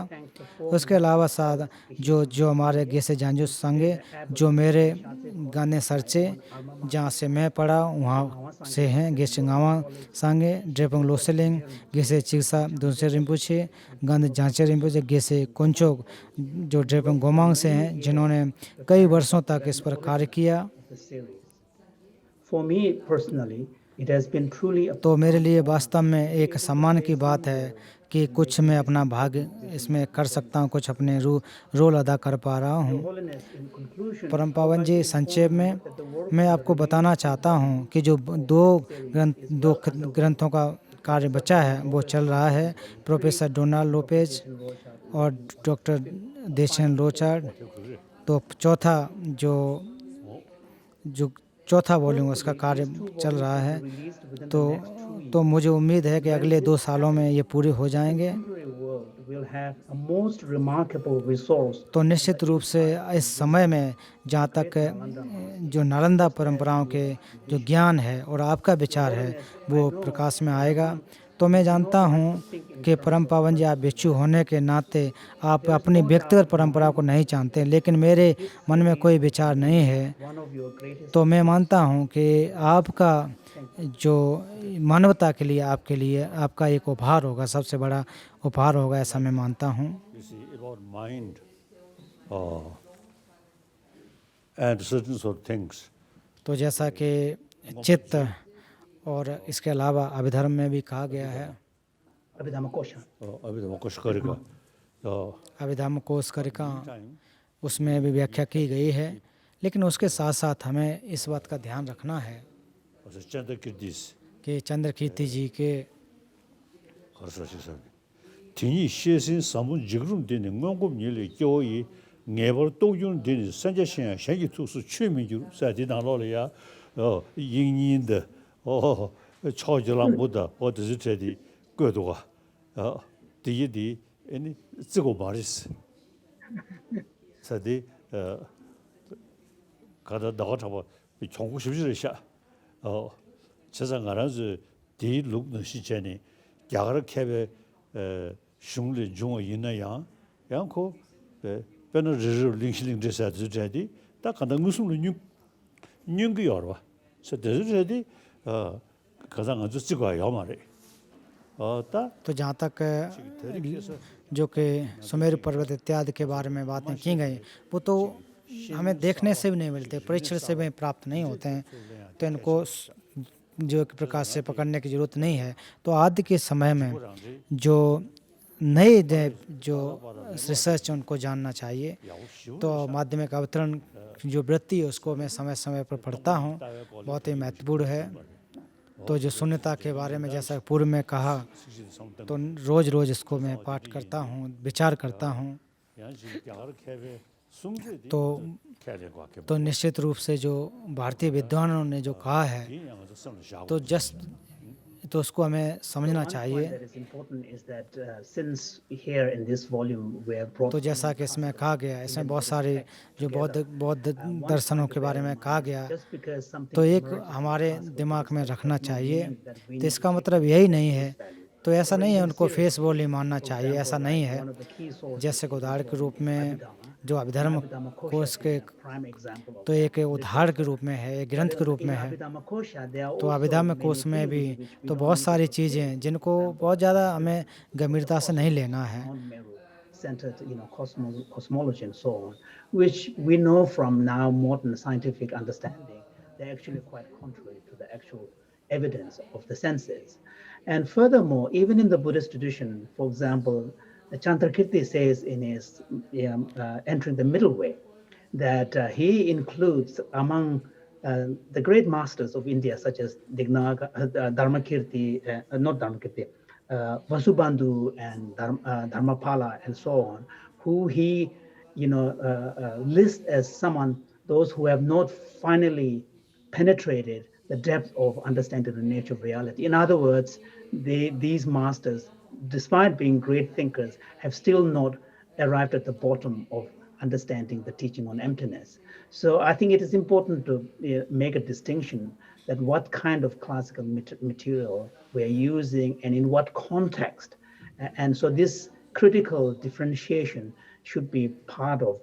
उसके अलावा साथ जो हमारे गेसे जानजो संगे, जो मेरे गाने सरचे जहाँ से मैं पढ़ा वहाँ से हैं, गेसे गावा संगे, ड्रेपंग लोसेलिंग, गेसे चिक्सा दूसरे रिम्पुछे, गंध जांचे रिम्पुछे, गेसे कोंचोक जो ड्रेपंग गोमांग से हैं, जिन्होंने कई वर्षों तक इस पर कार्य किया। तो मेरे लिए वास्तव में एक सम्मान की बात है कि कुछ मैं अपना भाग इसमें कर सकता हूँ, कुछ अपने रोल अदा कर पा रहा हूँ। परम पावन जी, संक्षेप में मैं आपको बताना चाहता हूँ कि जो दो ग्रंथों का कार्य बचा है वो चल रहा है। प्रोफेसर डोनाल्ड लोपेज और डॉक्टर देसेन रोचार्ड, तो चौथा जो चौथा वॉल्यूम उसका कार्य चल रहा है, तो मुझे उम्मीद है कि अगले 2 सालों में ये पूरे हो जाएंगे। Will have a most remarkable resource. तो निश्चित रूप से इस समय में जहाँ तक जो नालंदा परंपराओं के जो ज्ञान है और आपका विचार है वो प्रकाश में आएगा। तो मैं जानता हूँ कि परम पावन जी, आप भिक्षु होने के नाते आप अपनी व्यक्तिगत परंपरा को नहीं जानते, लेकिन मेरे मन में कोई विचार नहीं है। One of your greatest तो मैं मानता हूँ कि आपका जो मानवता के लिए आपके लिए आपका एक उपहार होगा, सबसे बड़ा उपहार होगा, ऐसा मैं मानता हूँ। You see, about mind and certain sort of things. तो जैसा कि चित्त और इसके अलावा अभिधर्म में भी कहा गया है, Abhidhammakosha. अभी तो कुछ करेगा तो अभिधर्म कोश करिका, time उसमें भी व्याख्या की गई है। लेकिन उसके साथ साथ हमें इस बात का ध्यान रखना है was Chandra Kirtis कि चंद्र कीर्ति जी के Harsashi Tini Shesin Samun Jigrum Dini Mongum Nili Joyi Never Doyun Dini Sanja Shen Shangi Tusu Chumi Sadina Lolia Yin Yin the Chajilan Buddha or the Zitedi Gudwa Di any Zigo Baris Sadi Kada Dagotaba Chongu Shisha Chazangaraz Di Luk Nishani Yagar Kebe Shungli Jung Yina Yang Yanko Bena Linksling Desa Zedi Takanda Musum Nyungi Yorwa so Desi Kazanga Zigo Yamare तो जहाँ तक जो कि सुमेरु पर्वत इत्यादि के बारे में बातें की गई, वो तो हमें देखने से भी नहीं मिलते, परीक्षण से भी प्राप्त नहीं होते हैं, तो इनको जो कि प्रकाश से पकड़ने की ज़रूरत नहीं है। तो आदि के समय में जो नए जो रिसर्च उनको जानना चाहिए। तो माध्यमिक अवतरण जो वृत्ति है उसको मैं समय समय पर पढ़ता हूँ, बहुत ही महत्वपूर्ण है। तो जो शून्यता के बारे में जैसा पूर्व में कहा, तो रोज़ रोज़ इसको मैं पाठ करता हूँ, विचार करता हूँ। तो निश्चित रूप से जो भारतीय विद्वानों ने जो कहा है, तो उसको हमें समझना चाहिए। तो जैसा कि इसमें कहा गया, इसमें बहुत सारे जो बौद्ध दर्शनों के बारे में कहा गया, तो एक हमारे दिमाग में रखना चाहिए। तो इसका मतलब यही नहीं है, तो ऐसा नहीं है उनको फेस वैल्यू मानना चाहिए, ऐसा नहीं है। जैसे कि उदाहरण के रूप में जो अभिधर्म कोश के, तो एक उदाहरण के रूप में है, एक ग्रंथ के रूप में है। तो अभिधर्म कोश में भी तो बहुत सारी चीज़ें जिनको बहुत ज़्यादा हमें गंभीरता से नहीं लेना है। centered, cosmology and so on, which we know from now modern scientific understanding, they're actually quite contrary to the actual evidence of the senses. And furthermore, even in the Buddhist tradition, for example, Chandrakirti says in his Entering the Middle Way that he includes among the great masters of India, such as Dignaga, Dharmakirti, not Dharmakirti, Vasubandhu and Dharmapala and so on, who he lists as those who have not finally penetrated the depth of understanding the nature of reality. In other words, these masters, despite being great thinkers, have still not arrived at the bottom of understanding the teaching on emptiness. So I think it is important to make a distinction that what kind of classical material we're using and in what context. And so this critical differentiation should be part of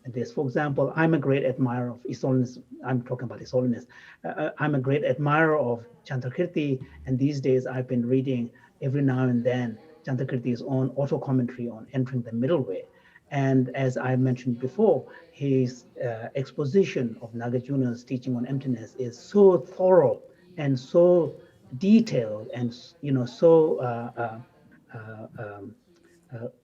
this. For example, I'm a great admirer of His Holiness. I'm talking about His Holiness. I'm a great admirer of Chandrakirti, and these days I've been reading every now and then Chandrakirti's own auto-commentary on Entering the Middle Way. And as I mentioned before, his exposition of Nagarjuna's teaching on emptiness is so thorough and so detailed and so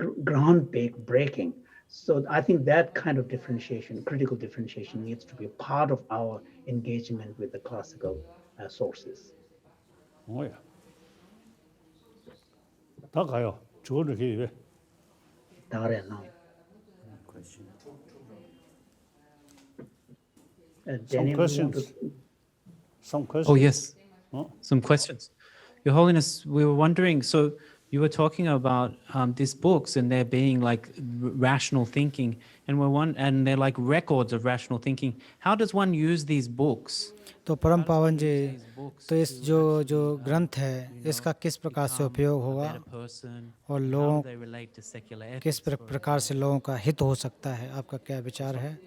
groundbreaking. So I think that kind of differentiation, critical differentiation, needs to be part of our engagement with the classical sources. Oh yeah. 다 가요. 좋은 게 왜? 다른 now. Some Daniel, you want questions? to- Some questions? Oh, yes. Oh. Some questions. Your Holiness, we were wondering, so you were talking about these books and there being like rational thinking, and they're like records of rational thinking. How does one use these books? तो परम पावन जी, These books तो इस to जो actually, जो ग्रंथ है इसका किस प्रकार से become उपयोग a होगा better person? और How लोगों do they relate to secular किस ethics? for प्रकार से लोगों का हित हो सकता है, आपका क्या विचार है?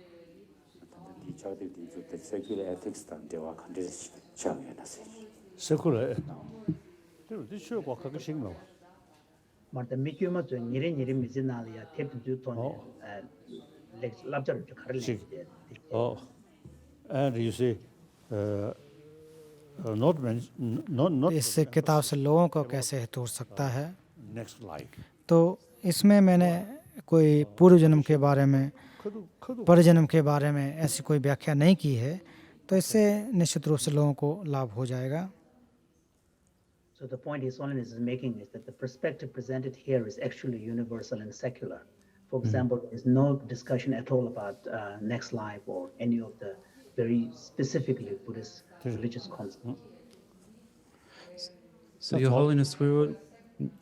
이 저들 이 secular ethics 단 대화 관계를 시작해놨어요. Secular. 이 최고 각각 식명. Marta mikyuma zo nire mizinal ya tep ju ton labjar ju kharle Sik. Oh. And you see, not इससे किताब से लोगों को कैसे हित हो सकता है? next life. तो इसमें मैंने कोई पूर्व जन्म के बारे में, खदु पर जन्म के बारे में ऐसी कोई व्याख्या नहीं की है, तो इससे निश्चित रूप से लोगों को लाभ हो जाएगा। So the point His Holiness is making is that the perspective presented here is actually universal and secular. For example, there is no discussion at all about next life or any of the very specifically Buddhist religious concepts. So, Your Holiness, we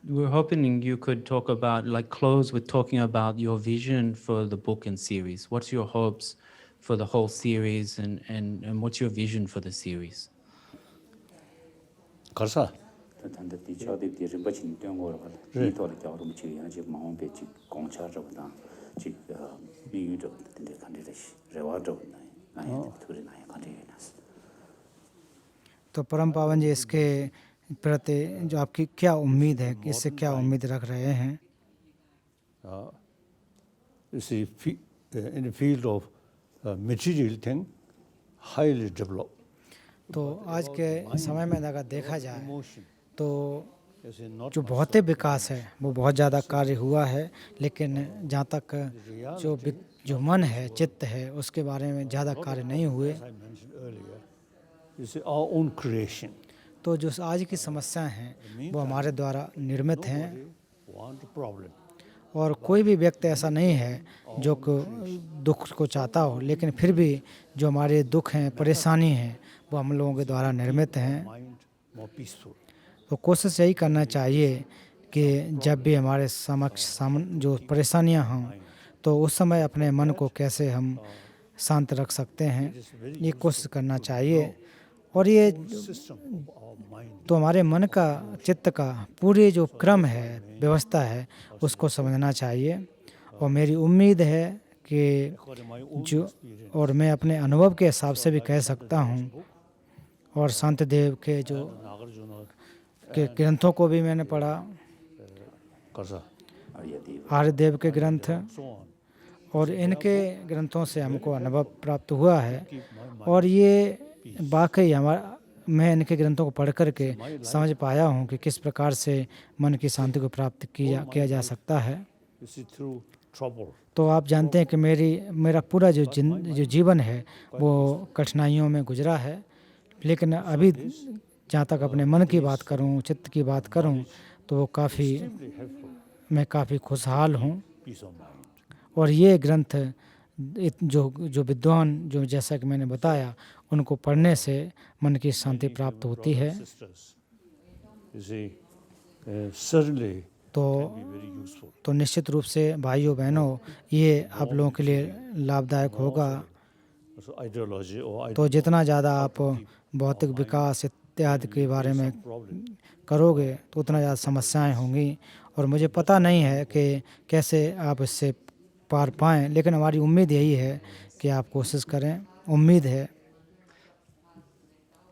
were hoping you could talk about, like, close with talking about your vision for the book and series. What's your hopes for the whole series, and what's your vision for the series? 가사. 단데 이 저들 이 림바친 땡고를 리토를 겨울을 지금 아직 마음 배치 공차적다. 지 미유적 근데 간데시 레와적 나이 들이 나이 간데나스. तो परम पावन जी, इसके प्रति जो आपकी क्या उम्मीद है, इससे क्या उम्मीद रख रहे हैं? You see, in the field of material thing, highly developed. तो आज के समय में अगर देखा जाए Emotion. तो You see, not जो भौतिक विकास है वो बहुत ज़्यादा कार्य हुआ है, लेकिन जहाँ तक जो मन है, चित्त है, उसके बारे में ज़्यादा कार्य नहीं हुए। as I mentioned earlier. You see, our own creation. तो जो आज की समस्याएं हैं वो हमारे द्वारा निर्मित हैं, Want problem. और कोई भी व्यक्ति ऐसा नहीं है जो दुख को चाहता हो, लेकिन फिर भी जो हमारे दुख हैं, परेशानी हैं, वो हम लोगों के द्वारा निर्मित हैं। Mind more peaceful. तो कोशिश यही करना चाहिए कि जब भी हमारे समक्ष जो परेशानियां हों, तो उस समय अपने मन को कैसे हम शांत रख सकते हैं, ये कोशिश करना चाहिए। और ये System of our mind. तो हमारे मन का, चित्त का पूरे जो क्रम है, व्यवस्था है, उसको समझना चाहिए। और मेरी उम्मीद है कि According to my own जो, experience. और मैं अपने अनुभव के हिसाब से भी कह सकता हूँ, और संत देव के जो Nagarjuna, के ग्रंथों को भी मैंने पढ़ा, Kasa, आर्यदेव के ग्रंथ, so on. और इनके ग्रंथों से हमको अनुभव प्राप्त हुआ है। और ये वाकई मैं इनके ग्रंथों को पढ़ कर के समझ पाया हूँ कि किस प्रकार से मन की शांति को प्राप्त किया जा सकता है। You see, through trouble. तो आप जानते हैं कि मेरा पूरा जो जीवन है वो कठिनाइयों में गुजरा है, लेकिन अभी जहाँ तक अपने मन की बात करूँ, चित्त की बात करूँ, तो वो मैं काफ़ी खुशहाल हूँ। Peace of mind. और ये ग्रंथ जो विद्वान, जो जैसा कि मैंने बताया, उनको पढ़ने से मन की शांति प्राप्त होती है। Sisters, you see, certainly तो be very useful. तो निश्चित रूप से भाइयों बहनों, ये आप लोगों के लिए लाभदायक होगा। So ideology or तो जितना ज़्यादा आप भौतिक विकास इत्यादि के बारे में करोगे, तो उतना ज़्यादा समस्याएं होंगी। और मुझे पता नहीं है कि कैसे आप इससे पार पाएं, लेकिन हमारी उम्मीद यही है कि आप कोशिश करें। उम्मीद है।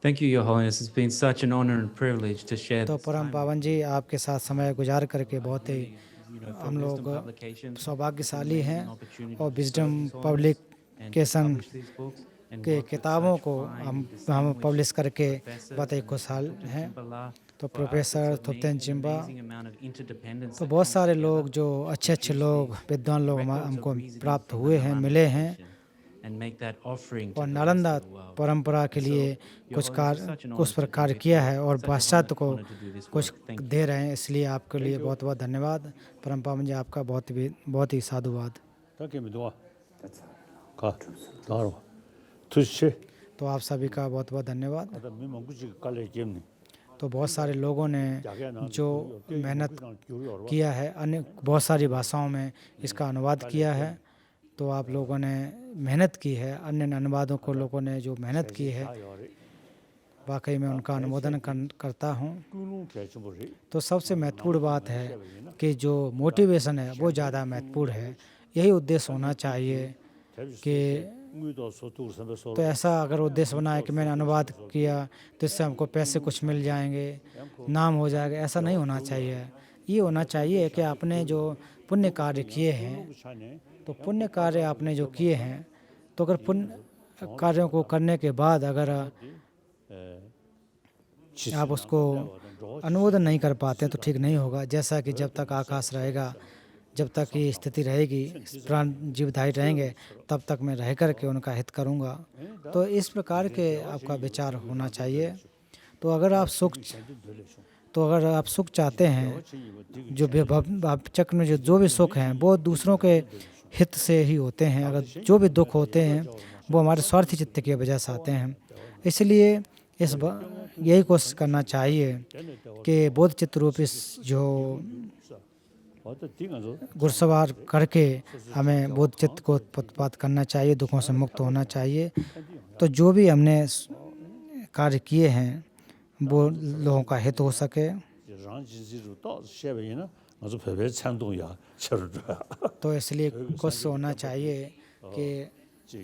Thank you, Your Holiness. It's been such an honor and privilege to share तो this परम time पावन जी, आपके साथ समय गुजार करके बहुत ही for हम लोग wisdom publications, सौभाग्यशाली हैं, an opportunity और to wisdom discuss souls publication and publish these books and के work with किताबों such को fine, हम distinguished पब्लिश करके professors बहुत ही and खुशहाल Thupten हैं। Chimbala. तो For us, professor it's थुप्तेन an चिम्बा, amazing amount of interdependence तो that बहुत comes सारे together लोग, जो अच्छे लोग, विद्वान लोग records of हमको reasoning प्राप्त from हुए the हैं, Nalanda मिले हैं। tradition and make that offering to और the Nalanda rest of the world. परंपरा के लिए Your Holiness, it's such an honor कुछ to be प्रकार with किया you. है, और Such a पाश्चात्य को honor to do this कुछ work. Thank you. दे रहे हैं। इसलिए आपके लिए बहुत बहुत धन्यवाद। परम पावन जी, आपका बहुत ही साधुवाद। Thank you, Midwa. That's Ka, Dharma. 투시 तो आप सभी का बहुत बहुत धन्यवाद। 아다 미망구지 깔래 gem니 तो बहुत सारे लोगों ने जो मेहनत 교류 किया है, अन्य बहुत सारी भाषाओं में इसका अनुवाद किया है। तो आप लोगों ने मेहनत की है, अन्य अनुवादों को लोगों ने जो मेहनत की है, वाकई में उनका अनुमोदन करता हूँ। 꾸누 개침보리 तो सबसे महत्वपूर्ण बात है कि जो मोटिवेशन है वो ज़्यादा महत्वपूर्ण है। यही उद्देश्य होना चाहिए कि 응위도 소투 선배소 तो ऐसा अगर उद्देश्य बना है कि मैंने अनुवाद किया तो इससे हमको पैसे कुछ मिल जाएंगे, नाम हो जाएगा, ऐसा नहीं होना चाहिए। ये होना चाहिए कि आपने जो पुण्य कार्य किए हैं, तो पुण्य कार्य आपने जो किए हैं, तो अगर पुण्य कार्यों को करने के बाद अगर आप उसको अनुमोदन नहीं कर पाते हैं तो ठीक नहीं होगा। जैसा कि जब तक आकाश रहेगा, जब तक ये स्थिति रहेगी, प्राण जीवधारी रहेंगे, तब तक मैं रह कर के उनका हित करूँगा। तो इस प्रकार के आपका विचार होना चाहिए। तो अगर आप सुख चाहते हैं, जो चक्र में जो भी सुख हैं वो दूसरों के हित से ही होते हैं। अगर जो भी दुख होते हैं वो हमारे स्वार्थी चित्त की वजह से आते हैं। इसलिए यही कोशिश करना चाहिए कि बोध चित्त रूप इस जो घुड़सवार करके हमें बोध चित्त को उत्पाद करना चाहिए, दुखों से मुक्त होना चाहिए। तो जो भी हमने कार्य किए हैं वो लोगों का हित हो सके। तो इसलिए कोशिश होना चाहिए कि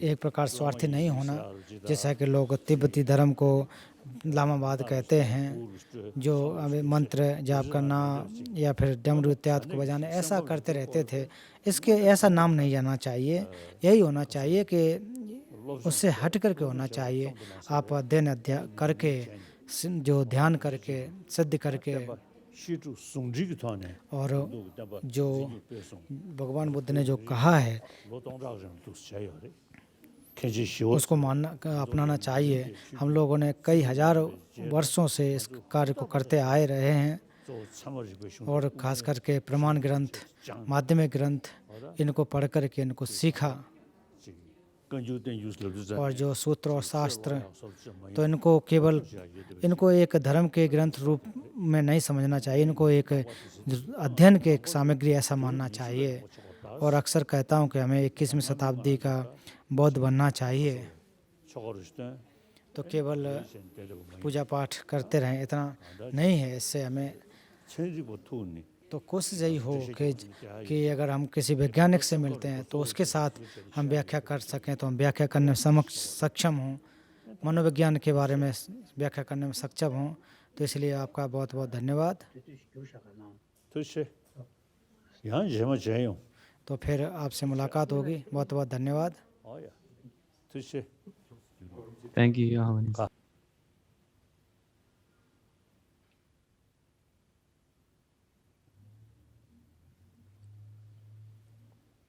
एक प्रकार स्वार्थी नहीं होना। जैसा कि लोग तिब्बती धर्म को लामाबाद कहते हैं, जो हमें मंत्र जाप करना या फिर डमरू इत्यादि को बजाना, ऐसा करते रहते थे। इसके ऐसा नाम नहीं जाना चाहिए। यही होना चाहिए कि उससे हट करके होना चाहिए। आप अध्ययन करके, जो ध्यान करके, सिद्ध करके, और जो भगवान बुद्ध ने जो कहा है उसको मानना अपनाना चाहिए। हम लोगों ने कई हजार वर्षों से इस कार्य को करते आए रहे हैं, और खास करके प्रमाण ग्रंथ, माध्यमिक ग्रंथ, इनको पढ़ कर के इनको सीखा। और जो सूत्र और शास्त्र, तो इनको एक धर्म के ग्रंथ रूप में नहीं समझना चाहिए। इनको एक अध्ययन के सामग्री ऐसा मानना चाहिए। और अक्सर कहता हूँ कि हमें 21वीं शताब्दी का बौद्ध बनना चाहिए। तो केवल पूजा पाठ करते रहें इतना नहीं है, इससे हमें तो कोशिश यही हो कि अगर हम किसी वैज्ञानिक से मिलते हैं तो उसके साथ हम व्याख्या कर सकें, तो हम व्याख्या करने में सक्षम हों, मनोविज्ञान के बारे में व्याख्या करने में सक्षम हों। तो इसलिए आपका बहुत बहुत धन्यवाद। तो फिर आपसे मुलाकात होगी। बहुत बहुत धन्यवाद। Thank you, Your Holiness.